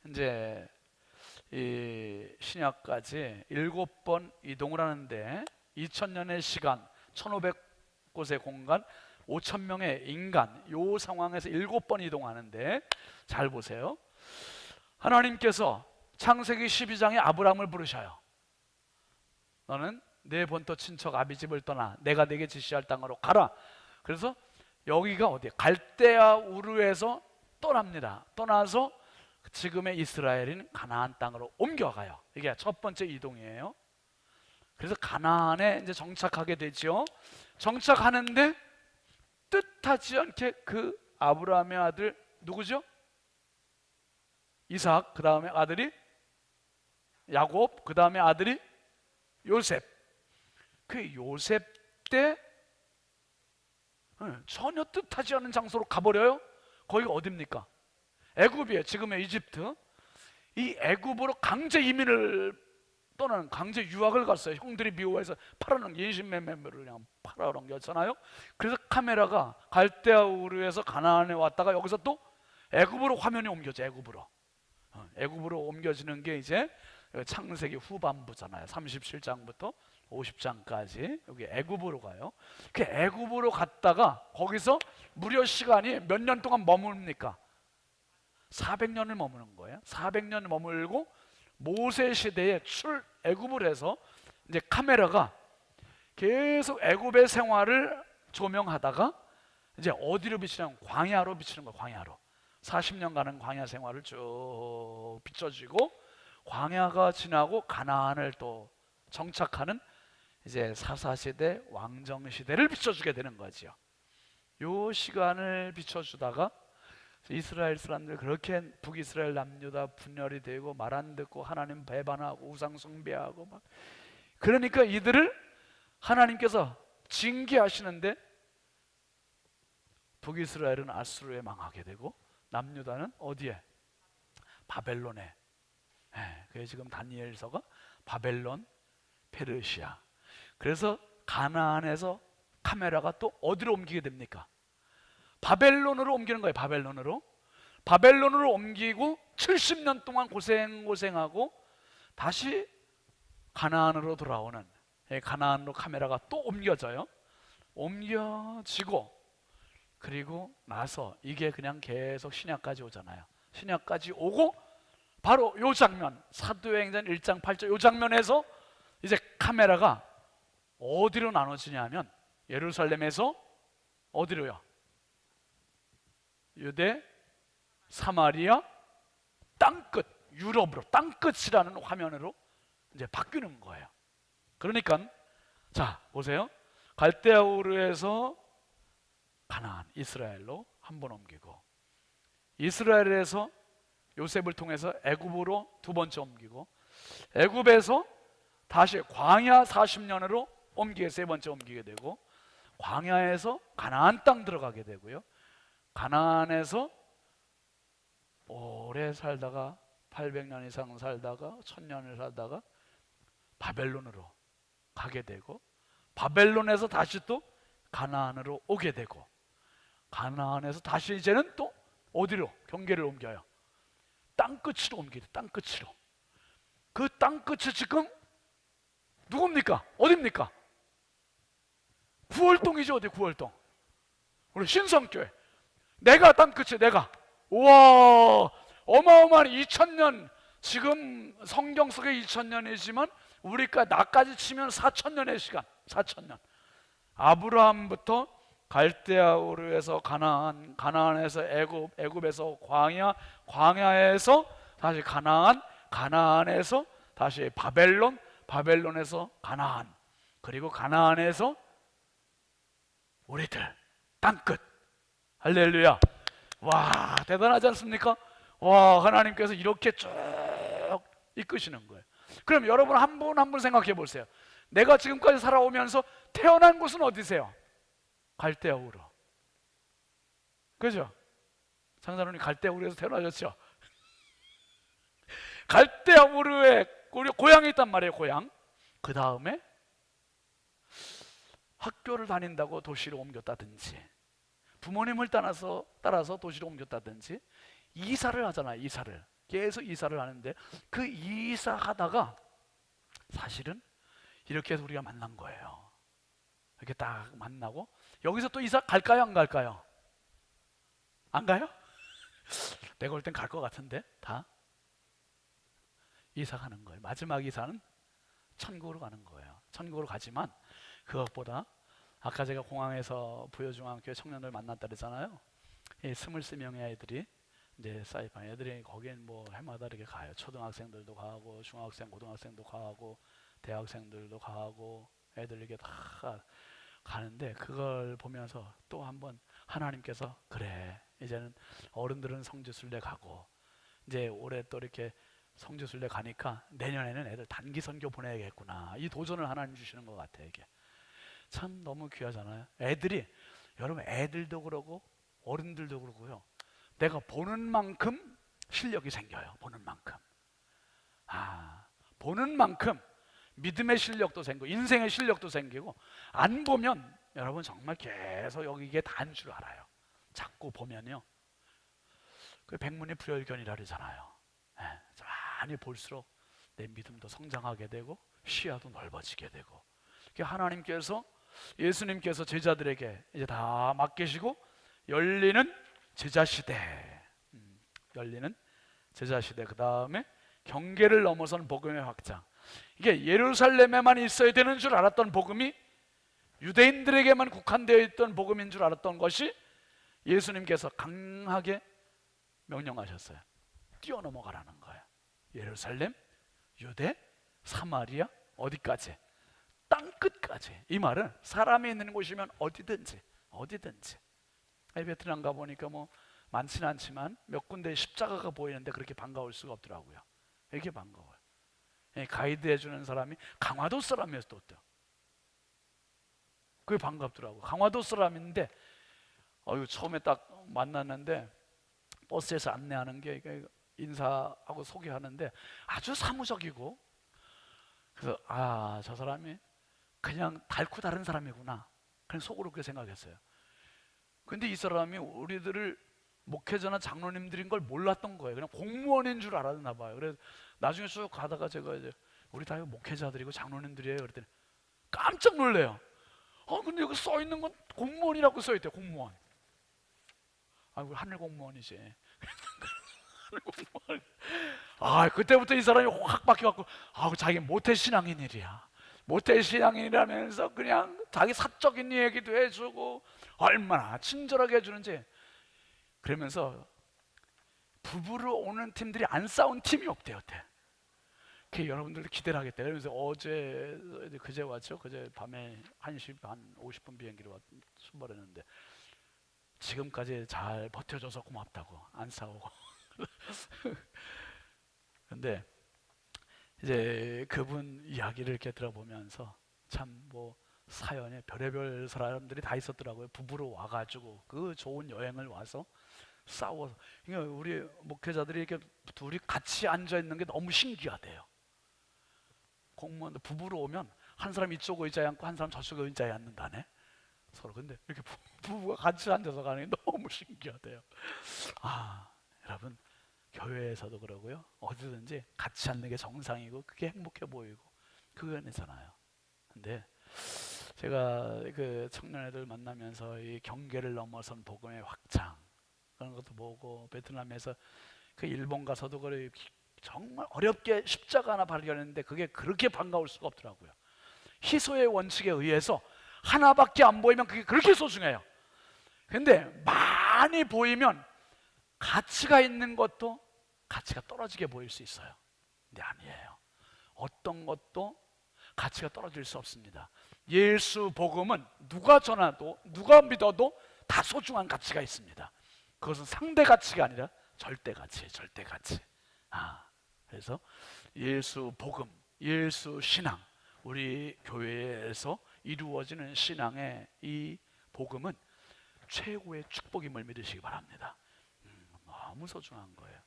이제 이 신약까지 7번 이동을 하는데 2000년의 시간, 1500곳의 공간, 5000명의 인간, 이 상황에서 7번 이동하는데, 잘 보세요. 하나님께서 창세기 12장에 아브라함을 부르셔요. 너는 내 본토 친척 아비 집을 떠나 내가 네게 지시할 땅으로 가라. 그래서 여기가 어디야? 갈대아 우르에서 떠납니다. 떠나서 지금의 이스라엘인 가나안 땅으로 옮겨가요. 이게 첫 번째 이동이에요. 그래서 가나안에 이제 정착하게 되죠. 정착하는데 뜻하지 않게 그 아브라함의 아들 누구죠? 이삭, 그 다음에 아들이 야곱, 그 다음에 아들이 요셉. 그 요셉 때 전혀 뜻하지 않은 장소로 가버려요. 거기가 어딥니까? 애굽이에요. 지금의 이집트. 이 애굽으로 강제 이민을 또는 강제 유학을 갔어요. 형들이 미워해서 팔아넘겨 인신매매를 그냥 팔아넘겼잖아요. 그래서 카메라가 갈대아 우르에서 가나안에 왔다가 여기서 또 애굽으로 화면이 옮겨져. 애굽으로 옮겨지는 게 이제 창세기 후반부잖아요. 37장부터 50장까지 여기 애굽으로 가요. 그 애굽으로 갔다가 거기서 무려 시간이 몇 년 동안 머뭅니까? 400년을 머무는 거예요. 400년 머물고 모세 시대에 애굽을 해서 이제 카메라가 계속 애굽의 생활을 조명하다가 이제 어디로 비치냐면 광야로 비치는 거예요. 광야로 40년간은 광야 생활을 쭉 비춰주고 광야가 지나고 가나안을 또 정착하는 이제 사사시대 왕정시대를 비춰주게 되는 거죠. 요 시간을 비춰주다가 이스라엘 사람들 그렇게 북이스라엘 남유다 분열이 되고 말 안 듣고 하나님 배반하고 우상 숭배하고 막 그러니까 이들을 하나님께서 징계하시는데 북이스라엘은 아수르에 망하게 되고 남유다는 어디에? 바벨론에. 그게 지금 다니엘서가 바벨론, 페르시아. 그래서 가나안에서 카메라가 또 어디로 옮기게 됩니까? 바벨론으로 옮기는 거예요. 바벨론으로 옮기고 70년 동안 고생하고 다시 가나안으로 돌아오는, 가나안으로 카메라가 또 옮겨져요. 옮겨지고 그리고 나서 이게 그냥 계속 신약까지 오잖아요. 신약까지 오고 바로 요 장면, 사도행전 1장 8절 요 장면에서 이제 카메라가 어디로 나눠지냐면 예루살렘에서 어디로요? 유대, 사마리아, 땅끝, 유럽으로, 땅끝이라는 화면으로 이제 바뀌는 거예요. 그러니까 자 보세요. 갈대아우르에서 가나안, 이스라엘로 한 번 옮기고 이스라엘에서 요셉을 통해서 애굽으로 두 번째 옮기고 애굽에서 다시 광야 40년으로 옮기게 세 번째 옮기게 되고 광야에서 가나안 땅 들어가게 되고요. 가나안에서 오래 살다가 800년 이상 살다가 1000년을 살다가 바벨론으로 가게 되고 바벨론에서 다시 또 가나안으로 오게 되고 가나안에서 다시 이제는 또 어디로 경계를 옮겨요? 땅끝으로 옮기죠. 땅끝으로. 그 땅끝이 지금 누굽니까? 어딥니까? 구월동이죠. 어디 구월동? 우리 신성교회. 내가 땅끝이 내가. 우와 어마어마한 2000년 지금 성경 속에 2000년이지만 우리가 나까지 치면 4000년의 시간 4000년 아브라함부터 갈대아우르에서 가나안 가나안에서 애굽 애굽에서 광야 광야에서 다시 가나안 가나안에서 다시 바벨론 바벨론에서 가나안 그리고 가나안에서 우리들 땅끝 할렐루야. 와 대단하지 않습니까? 와 하나님께서 이렇게 쭉 이끄시는 거예요. 그럼 여러분 한 분 한 분 생각해 보세요. 내가 지금까지 살아오면서 태어난 곳은 어디세요? 갈대아우르. 그죠? 장사론이 갈대아우르에서 태어나셨죠? 갈대아우르에 우리 고향이 있단 말이에요. 고향. 그 다음에 학교를 다닌다고 도시로 옮겼다든지 부모님을 따라서 도시로 옮겼다든지 이사를 하잖아요. 이사를 계속 이사를 하는데 그 이사하다가 사실은 이렇게 해서 우리가 만난 거예요. 이렇게 딱 만나고 여기서 또 이사 갈까요? 안 갈까요? 안 가요? 내가 볼 땐 갈 것 같은데 다 이사 가는 거예요. 마지막 이사는 천국으로 가는 거예요. 천국으로 가지만 그것보다 아까 제가 공항에서 부여중앙교회 청년들 만났다 그랬잖아요. 이 23명의 애들이 이제 사이판 애들이 거긴 뭐 해마다 이렇게 가요. 초등학생들도 가고 중학생, 고등학생도 가고 대학생들도 가고 애들 이게 다 가는데 그걸 보면서 또 한번 하나님께서 그래 이제는 어른들은 성지순례 가고 이제 올해 또 이렇게 성지순례 가니까 내년에는 애들 단기 선교 보내야겠구나 이 도전을 하나님 주시는 것 같아요. 이게 참 너무 귀하잖아요. 애들이 여러분 애들도 그러고 어른들도 그러고요. 내가 보는 만큼 실력이 생겨요. 보는 만큼. 보는 만큼 믿음의 실력도 생기고 인생의 실력도 생기고 안 보면 여러분 정말 계속 여기 이게 다인 줄 알아요. 자꾸 보면요. 그 백문이 불여일견이라 그러잖아요. 많이 볼수록 내 믿음도 성장하게 되고 시야도 넓어지게 되고 하나님께서 예수님께서 제자들에게 이제 다 맡기시고 열리는 제자시대 열리는 제자시대 그 다음에 경계를 넘어선 복음의 확장 이게 예루살렘에만 있어야 되는 줄 알았던 복음이 유대인들에게만 국한되어 있던 복음인 줄 알았던 것이 예수님께서 강하게 명령하셨어요. 뛰어넘어가라는 거예요. 예루살렘, 유대, 사마리아 어디까지? 땅끝까지. 이 말은 사람이 있는 곳이면 어디든지 베트남 가보니까 뭐 많지는 않지만 몇 군데 십자가가 보이는데 그렇게 반가울 수가 없더라고요. 이렇게 반가워요. 가이드 해주는 사람이 강화도 사람이었어요. 그게 반갑더라고요. 강화도 사람인데 처음에 딱 만났는데 버스에서 안내하는 게 인사하고 소개하는데 아주 사무적이고 그래서 저 사람이 그냥 닳고 다른 사람이구나 그냥 속으로 그렇게 생각했어요. 근데 이 사람이 우리들을 목회자나 장로님들인 걸 몰랐던 거예요. 그냥 공무원인 줄 알았나 봐요. 그래서 나중에 쭉 가다가 제가 이제 우리 다 목회자들이고 장로님들이에요 그랬더니 깜짝 놀래요. 근데 여기 써 있는 건 공무원이라고 써 있대요. 공무원. 우리 하늘 공무원이지. 하늘 공무원. 그때부터 이 사람이 확 바뀌어갖고 자기 모태 신앙인이야. 모태 신앙인이라면서 그냥 자기 사적인 얘기도 해주고 얼마나 친절하게 해주는지. 그러면서 부부로 오는 팀들이 안 싸운 팀이 없대요. 여러분들도 기대를 하겠다. 그러면서 그제 왔죠. 그제 밤에 1시 한 50분 비행기로 출발했는데 지금까지 잘 버텨줘서 고맙다고 안 싸우고. 근데 이제 그분 이야기를 이렇게 들어보면서 참 뭐 사연에 별의별 사람들이 다 있었더라고요. 부부로 와가지고 그 좋은 여행을 와서 싸워서. 그러니까 우리 목회자들이 이렇게 둘이 같이 앉아 있는 게 너무 신기하대요. 공무원들 부부로 오면 한 사람 이쪽 의자에 앉고 한 사람 저쪽 의자에 앉는다네. 서로. 근데 이렇게 부부가 같이 앉아서 가는 게 너무 신기하대요. 여러분 교회에서도 그러고요. 어디든지 같이 앉는 게 정상이고 그게 행복해 보이고 그거잖아요. 근데 제가 그 청년애들 만나면서 이 경계를 넘어선 복음의 확장 그런 것도 보고 베트남에서 그 일본 가서도 그래 정말 어렵게 십자가 하나 발견했는데 그게 그렇게 반가울 수가 없더라고요. 희소의 원칙에 의해서 하나밖에 안 보이면 그게 그렇게 소중해요. 근데 많이 보이면 가치가 있는 것도 가치가 떨어지게 보일 수 있어요. 근데 아니에요. 어떤 것도 가치가 떨어질 수 없습니다. 예수 복음은 누가 전하도 누가 믿어도 다 소중한 가치가 있습니다. 그것은 상대 가치가 아니라 절대 가치예요. 절대 가치. 그래서 예수 복음, 예수 신앙, 우리 교회에서 이루어지는 신앙의 이 복음은 최고의 축복임을 믿으시기 바랍니다. 너무 소중한 거예요.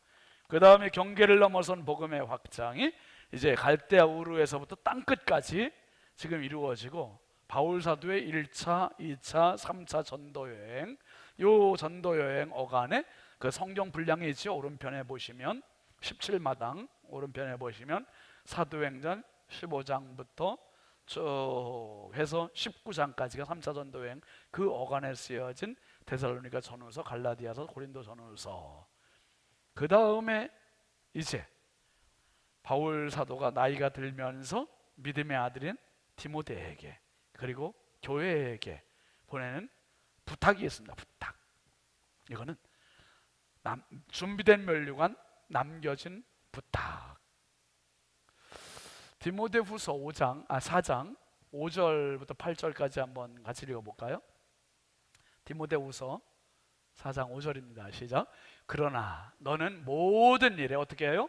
그 다음에 경계를 넘어선 복음의 확장이 이제 갈대아 우르에서부터 땅끝까지 지금 이루어지고 바울 사도의 1차, 2차, 3차 전도 여행, 요 전도 여행 어간에 그 성경 분량이 있죠. 오른편에 보시면 17마당 오른편에 보시면 사도행전 15장부터 쭉 해서 19장까지가 3차 전도 여행 그 어간에 쓰여진 데살로니가 전후서, 갈라디아서, 고린도 전후서. 그 다음에 이제 바울 사도가 나이가 들면서 믿음의 아들인 디모데에게 그리고 교회에게 보내는 부탁이 있습니다. 부탁. 이거는 준비된 면류관, 남겨진 부탁. 디모데후서 4장 5절부터 8절까지 한번 같이 읽어볼까요? 디모데후서 4장 5절입니다. 시작. 그러나 너는 모든 일에 어떻게 해요?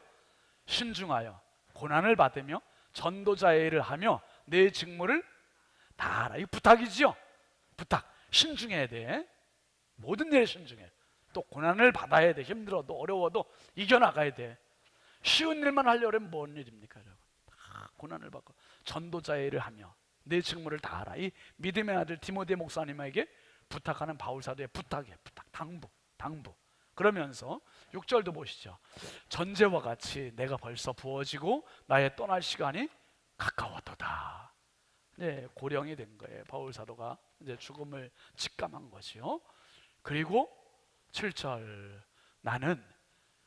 신중하여 고난을 받으며 전도자의 일을 하며 내 직무를 다하라. 이 부탁이지요. 부탁. 신중해야 돼. 모든 일에 신중해. 또 고난을 받아야 돼. 힘들어도 어려워도 이겨나가야 돼. 쉬운 일만 하려면 뭔 일입니까, 여러분? 다 고난을 받고 전도자의 일을 하며 내 직무를 다하라. 이 믿음의 아들 디모데 목사님에게 부탁하는 바울 사도의 부탁이에요. 부탁, 당부. 그러면서 6절도 보시죠. 전제와 같이 내가 벌써 부어지고 나의 떠날 시간이 가까웠도다. 네, 고령이 된 거예요. 바울 사도가 이제 죽음을 직감한 거지요. 그리고 7절 나는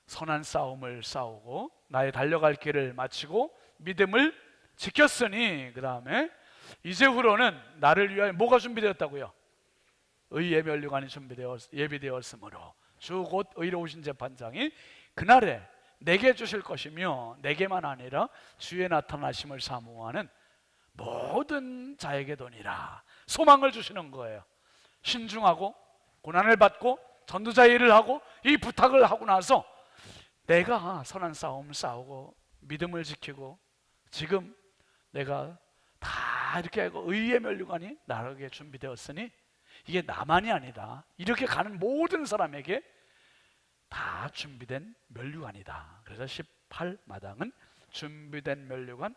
선한 싸움을 싸우고 나의 달려갈 길을 마치고 믿음을 지켰으니 그 다음에 이제후로는 나를 위하여 뭐가 준비되었다고요? 의의 면류관이 예비되었으므로 주 곧 의로우신 재판장이 그날에 내게 주실 것이며 내게만 아니라 주의 나타나심을 사모하는 모든 자에게 도니라. 소망을 주시는 거예요. 신중하고 고난을 받고 전도자의 일을 하고 이 부탁을 하고 나서 내가 선한 싸움 싸우고 믿음을 지키고 지금 내가 다 이렇게 하고 의의 면류관이 나에게 준비되었으니 이게 나만이 아니다. 이렇게 가는 모든 사람에게 다 준비된 면류관이다. 그래서 18마당은 준비된 면류관,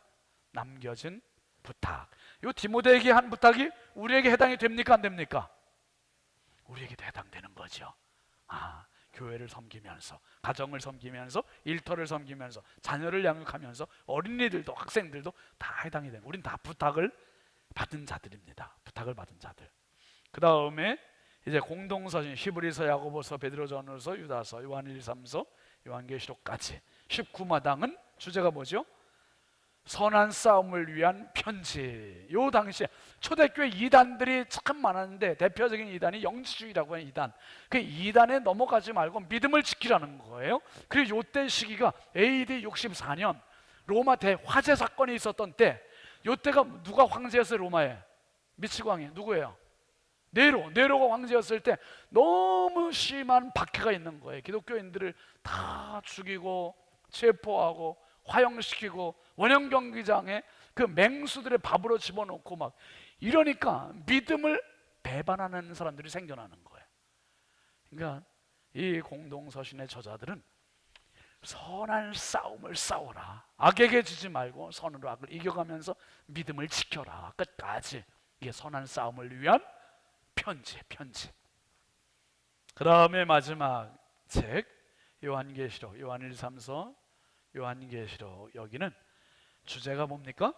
남겨진 부탁. 이 디모데에게 한 부탁이 우리에게 해당이 됩니까 안 됩니까? 우리에게도 해당되는 거죠. 교회를 섬기면서 가정을 섬기면서 일터를 섬기면서 자녀를 양육하면서 어린이들도 학생들도 다 해당이 되는, 우린 다 부탁을 받은 자들입니다. 부탁을 받은 자들. 그 다음에 이제 공동서신 히브리서, 야고보서, 베드로전서, 유다서, 요한 1, 3서, 요한계시록까지 19마당은 주제가 뭐죠? 선한 싸움을 위한 편지. 요 당시에 초대교회 이단들이 참 많았는데 대표적인 이단이 영지주의라고 하는 이단. 그 이단에 넘어가지 말고 믿음을 지키라는 거예요. 그리고 요때 시기가 AD 64년 로마 대화재 사건이 있었던 때. 요때가 누가 황제였어요? 로마에 미치광이 누구예요? 네로가 황제였을 때 너무 심한 박해가 있는 거예요. 기독교인들을 다 죽이고 체포하고 화형시키고 원형 경기장에 그 맹수들의 밥으로 집어넣고 막 이러니까 믿음을 배반하는 사람들이 생겨나는 거예요. 그러니까 이 공동서신의 저자들은 선한 싸움을 싸워라. 악에게 지지 말고 선으로 악을 이겨가면서 믿음을 지켜라. 끝까지. 이게 선한 싸움을 위한 편지. 그 다음에 마지막 책 요한계시록, 요한 1, 3서, 요한계시록. 여기는 주제가 뭡니까?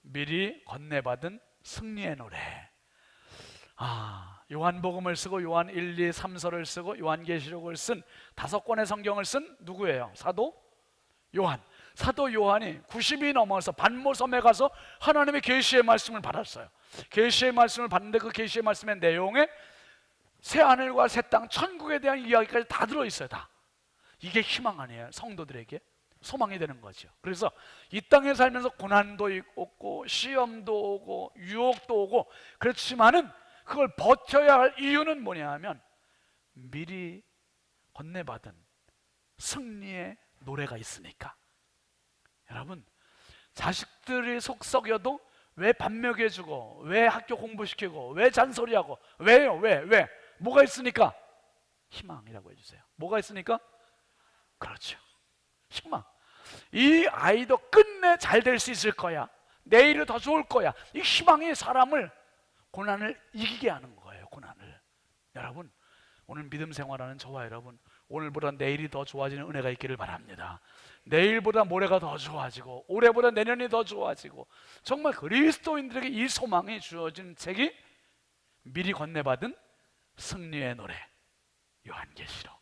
미리 건네받은 승리의 노래. 요한복음을 쓰고 요한 1, 2, 3서를 쓰고 요한계시록을 쓴 5권의 성경을 쓴 누구예요? 사도 요한. 사도 요한이 90이 넘어서 반모섬에 가서 하나님의 계시의 말씀을 받았어요. 계시의 말씀을 받는데 그 계시의 말씀의 내용에 새 하늘과 새 땅, 천국에 대한 이야기까지 다 들어있어요. 다. 이게 희망 아니에요? 성도들에게 소망이 되는 거죠. 그래서 이 땅에 살면서 고난도 있고 시험도 오고 유혹도 오고 그렇지만은 그걸 버텨야 할 이유는 뭐냐 하면 미리 건네받은 승리의 노래가 있으니까. 여러분, 자식들이 속 썩여도 왜 밥 먹여주고 왜 학교 공부시키고 왜 잔소리하고 왜요? 왜? 뭐가 있으니까? 희망이라고 해주세요. 뭐가 있으니까? 그렇죠. 희망. 이 아이도 끝내 잘 될 수 있을 거야. 내일이 더 좋을 거야. 이 희망이 사람을 고난을 이기게 하는 거예요. 고난을. 여러분, 오늘 믿음 생활하는 저와 여러분, 오늘보다 내일이 더 좋아지는 은혜가 있기를 바랍니다. 내일보다 모레가 더 좋아지고 올해보다 내년이 더 좋아지고 정말 그리스도인들에게 이 소망이 주어진 책이 미리 건네받은 승리의 노래 요한계시록.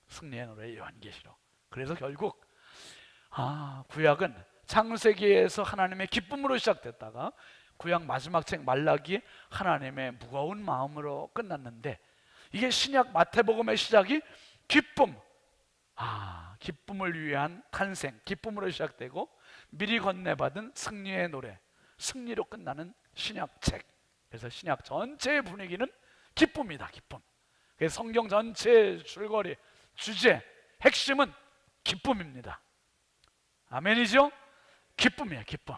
승리의 노래 요한계시록. 그래서 결국 구약은 창세기에서 하나님의 기쁨으로 시작됐다가 구약 마지막 책 말라기에 하나님의 무거운 마음으로 끝났는데, 이게 신약 마태복음의 시작이 기쁨, 기쁨을 위한 탄생, 기쁨으로 시작되고 미리 건네받은 승리의 노래, 승리로 끝나는 신약책. 그래서 신약 전체의 분위기는 기쁨이다, 기쁨. 그래서 성경 전체의 줄거리, 주제, 핵심은 기쁨입니다. 아멘이죠? 기쁨이에요, 기쁨.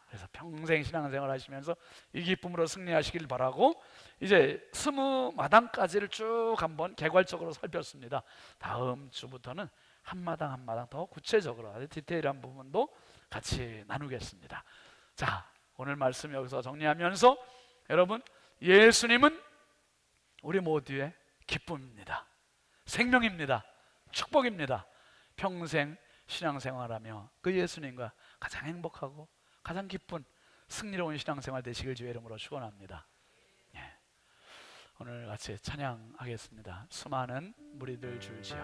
그래서 평생 신앙생활 하시면서 이 기쁨으로 승리하시길 바라고, 이제 20마당까지를 쭉 한번 개괄적으로 살폈습니다. 다음 주부터는 한 마당 한 마당 더 구체적으로 아주 디테일한 부분도 같이 나누겠습니다. 자, 오늘 말씀 여기서 정리하면서, 여러분, 예수님은 우리 모두의 기쁨입니다. 생명입니다. 축복입니다. 평생 신앙생활하며 그 예수님과 가장 행복하고 가장 기쁜 승리로운 신앙생활 되시길 주의 이름으로 축원합니다. 오늘 같이 찬양하겠습니다. 수많은 무리들 줄지어.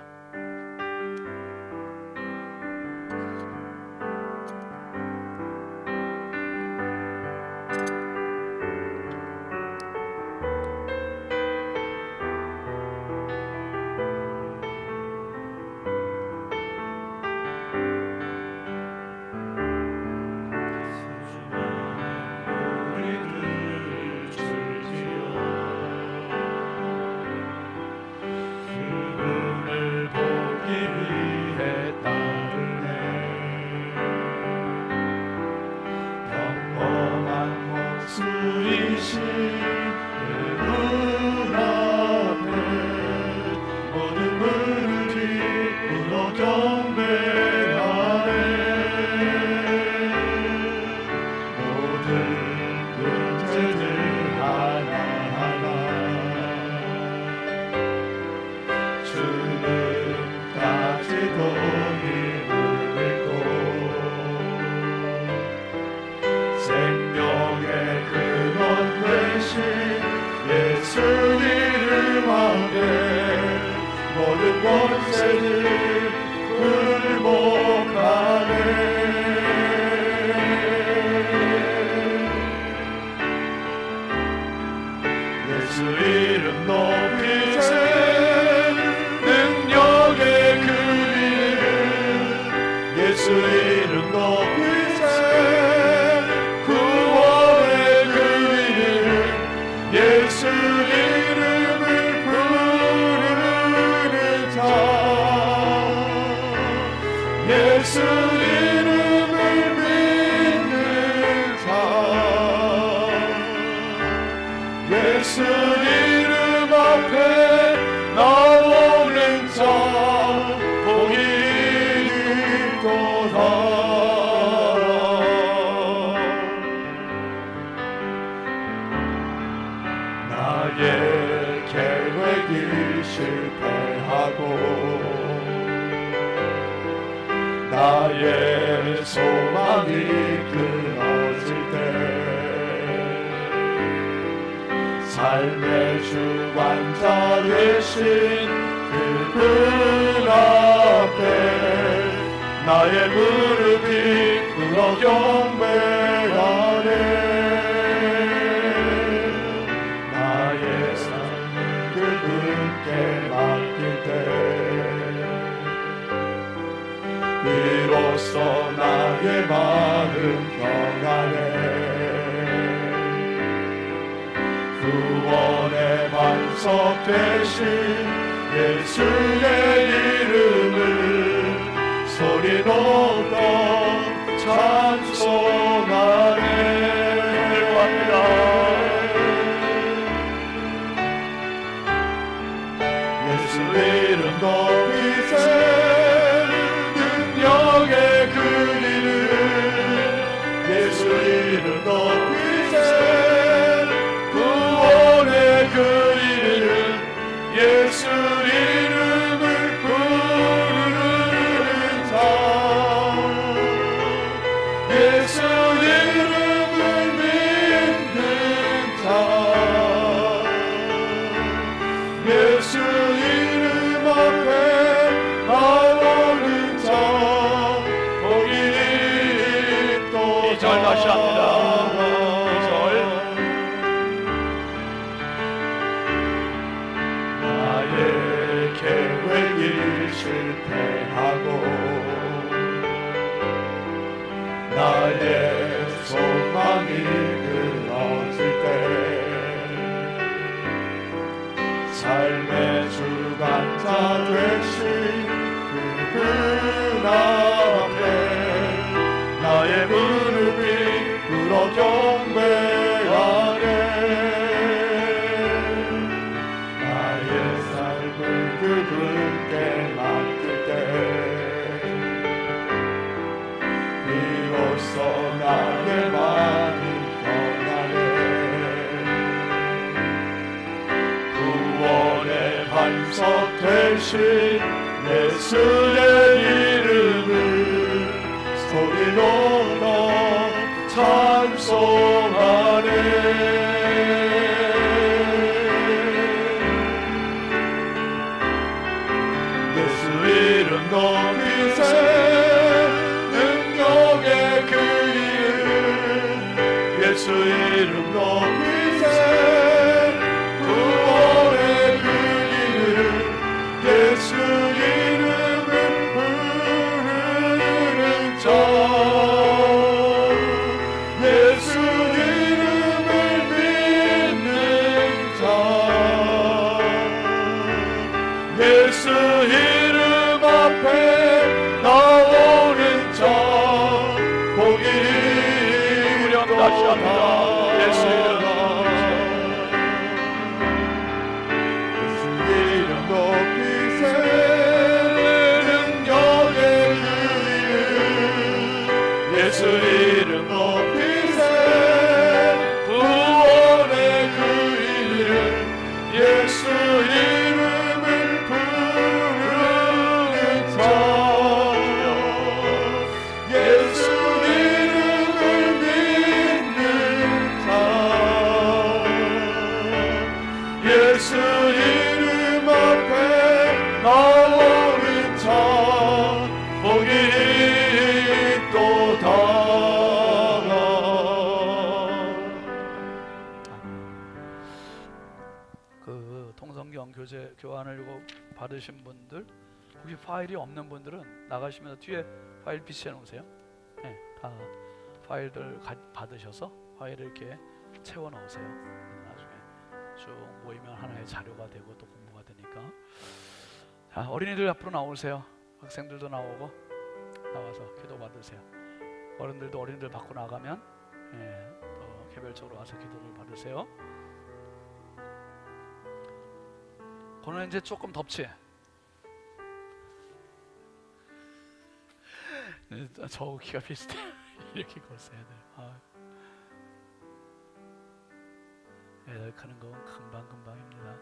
모든 권세를 굴복하네. 예수 이름 높이세. 능력의 그 이름. 예수 이름 높이세. 구원의 그 이름. 예수 이름을 부르는 자. 예수 이름을 믿는 자. 예수 이름 앞에 나오는 자 복이 있도다. 나의 계획이 실패하고 나의 소망이 끊어질 때 삶의 주관자 되신 그분 앞에 나의 무릎이 꿇어 경배하네. 나의 삶을 그분께 맡길 때 비로소 나의 마음 평안해. 구원의 반석 되신 예수의 이름을 소리 높여 찬송하네. 예수 이름 높이세. 능력의 그 이름. 예수 이름 높이세. 그 이름. 예수 이름을 부르는 자. 예수 이름을 믿는 자. 예수 이름 앞에 나오는 자 복이 2절 다시 합니다. 2절. 나의 계획이 실패하고 나의 소망이 끊어질 때 삶의 주관자 되신 그분 앞에 나의 무릎이 꿇어 경배하네. 나의 삶을 그분께 맡길 때 비로소 나의 마음이 변하네. 구원의 반석 되신 예수의 이름을 소리로 찬송하네. 예수 이름 높이세 능력의 그 이름 예수 이름 높이세 구원의 그 이름 예수 이름을 부르는 자 예수 이름을 믿는 자 예수 이름 앞에 나오는 자 복이 다시 합니다. 예수 이름 예수 이름 높이세 능력의 그 이름 예수 이름 높이세 구원의 그 이름 예수 이름을 부르는 자 예수 이름을 믿는 자 예수 이름 앞에 나오는 자 복이 있도다. 그 통성경 교환을 받으신 분들, 혹시 파일이 없는 분들은 나가시면서 뒤에 파일 비치해 놓으세요. 네, 다 파일들 받으셔서 파일을 이렇게 채워 넣으세요. 나중에 쭉 모이면 하나의 자료가 되고 또 공부가 되니까. 자, 어린이들 앞으로 나오세요. 학생들도 나오고 나와서 기도 받으세요. 어른들도 어린이들 받고 나가면 또 개별적으로 와서 기도를 받으세요. 오늘 이제 조금 덥지? 저하고 키가 비슷해. 이렇게 걸었어야 돼. 애들 크는 건 금방금방입니다.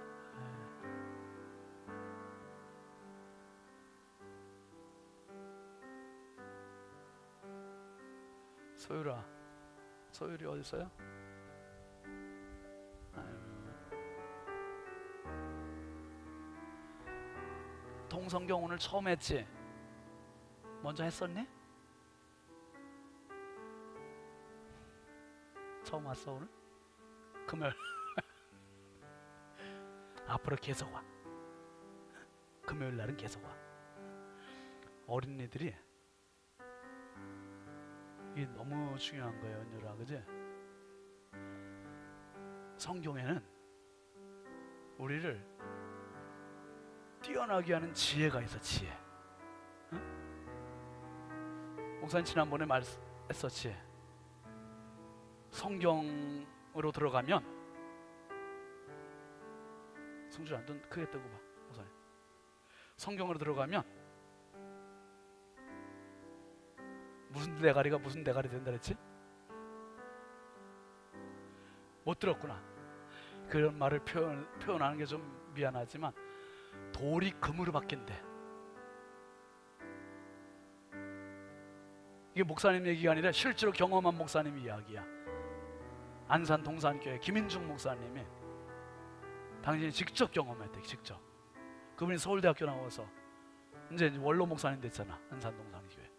소율아, 소율이 어디 있어요? 통성경 오늘 처음 했지? 먼저 했었니? 처음 왔어 오늘? 금요일. 앞으로 계속 와. 금요일 날은 계속 와. 어린이들이 이게 너무 중요한 거예요, 은유라, 그지? 성경에는 우리를 뛰어나게 하는 지혜가 있어, 지혜. 응? 목사님 지난번에 말했었지. 성경으로 들어가면, 성준아, 눈 크게 뜨고 봐, 목사님. 성경으로 들어가면 무슨 대가리가 무슨 대가리 된다 그랬지? 못 들었구나. 그런 말을 표현하는 게 좀 미안하지만 돌이 금으로 바뀐대. 이게 목사님 얘기가 아니라 실제로 경험한 목사님 이야기야. 안산 동산교회 김인중 목사님이 당신이 직접 경험했대. 직접. 그분이 서울대학교 나와서 이제 원로 목사님 됐잖아. 안산 동산교회.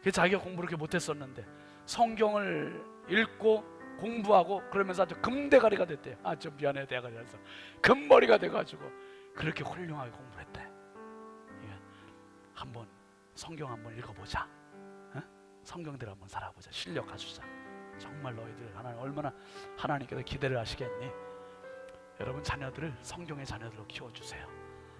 그 자기가 공부를 그렇게 못했었는데 성경을 읽고 공부하고 그러면서 아주 금대가리가 됐대요. 아, 좀 미안해, 대가리라서 금머리가 돼가지고 그렇게 훌륭하게 공부를 했대. 예. 한번 성경 한번 읽어보자. 어? 성경대로 한번 살아보자. 실력 갖추자. 정말 너희들 하나님 얼마나 하나님께서 기대를 하시겠니? 여러분 자녀들을 성경의 자녀들로 키워주세요.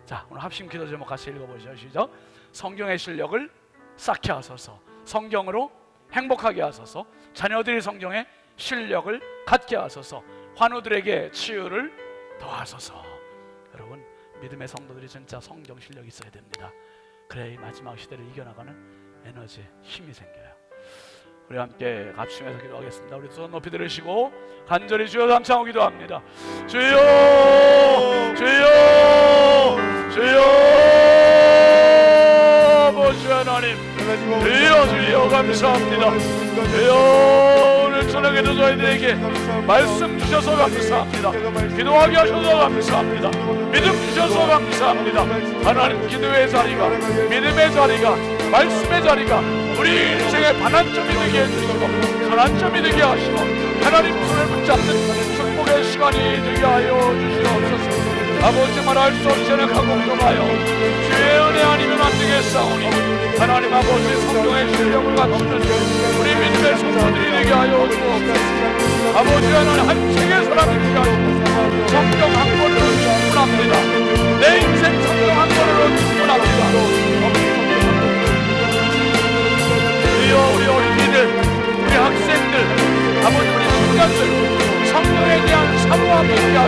자, 오늘 합심 기도 제목 같이 읽어보시죠. 시작. 성경의 실력을 쌓게 하소서. 성경으로 행복하게 하소서. 자녀들이 성경의 실력을 갖게 하소서. 환우들에게 치유를 더하소서. 여러분 믿음의 성도들이 진짜 성경 실력이 있어야 됩니다. 그래야 이 마지막 시대를 이겨나가는 에너지, 힘이 생겨요. 우리 함께 합심해서 기도하겠습니다. 우리 손 높이 들으시고 간절히 주여 감사하고 기도합니다. 주여, 주여, 주여, 아버지 하나님, 주여 감사합니다. 주여 오늘 저녁에도 저희들에게 말씀 주셔서 감사합니다. 기도하게 하셔서 감사합니다. 믿음 주셔서 감사합니다. 하나님 기도의 자리가, 믿음의 자리가, 말씀의 자리가 우리 인생의 반환점이 되게 해주시고 전환점이 되게 하시고 하나님 손을 붙잡는 축복의 시간이 되게 하여 주시옵소서. 아버지 말할 수 없이 연약하고 공정하여 주의 은혜 아니면 안 되겠사오니 하나님 아버지 성경의 실력을 갖추는 우리 믿음의 성도들이 되게 하여 주옵소서. 아버지 하나님 한 책의 사람이 되게 하시고 성경 한 권으로 충분합니다. 내 인생 성경 한 권으로 충분합니다. 우리 어린이들, 우리 학생들, 아버지 우리 청년들 성경에 대한 사모함이 있게 하시고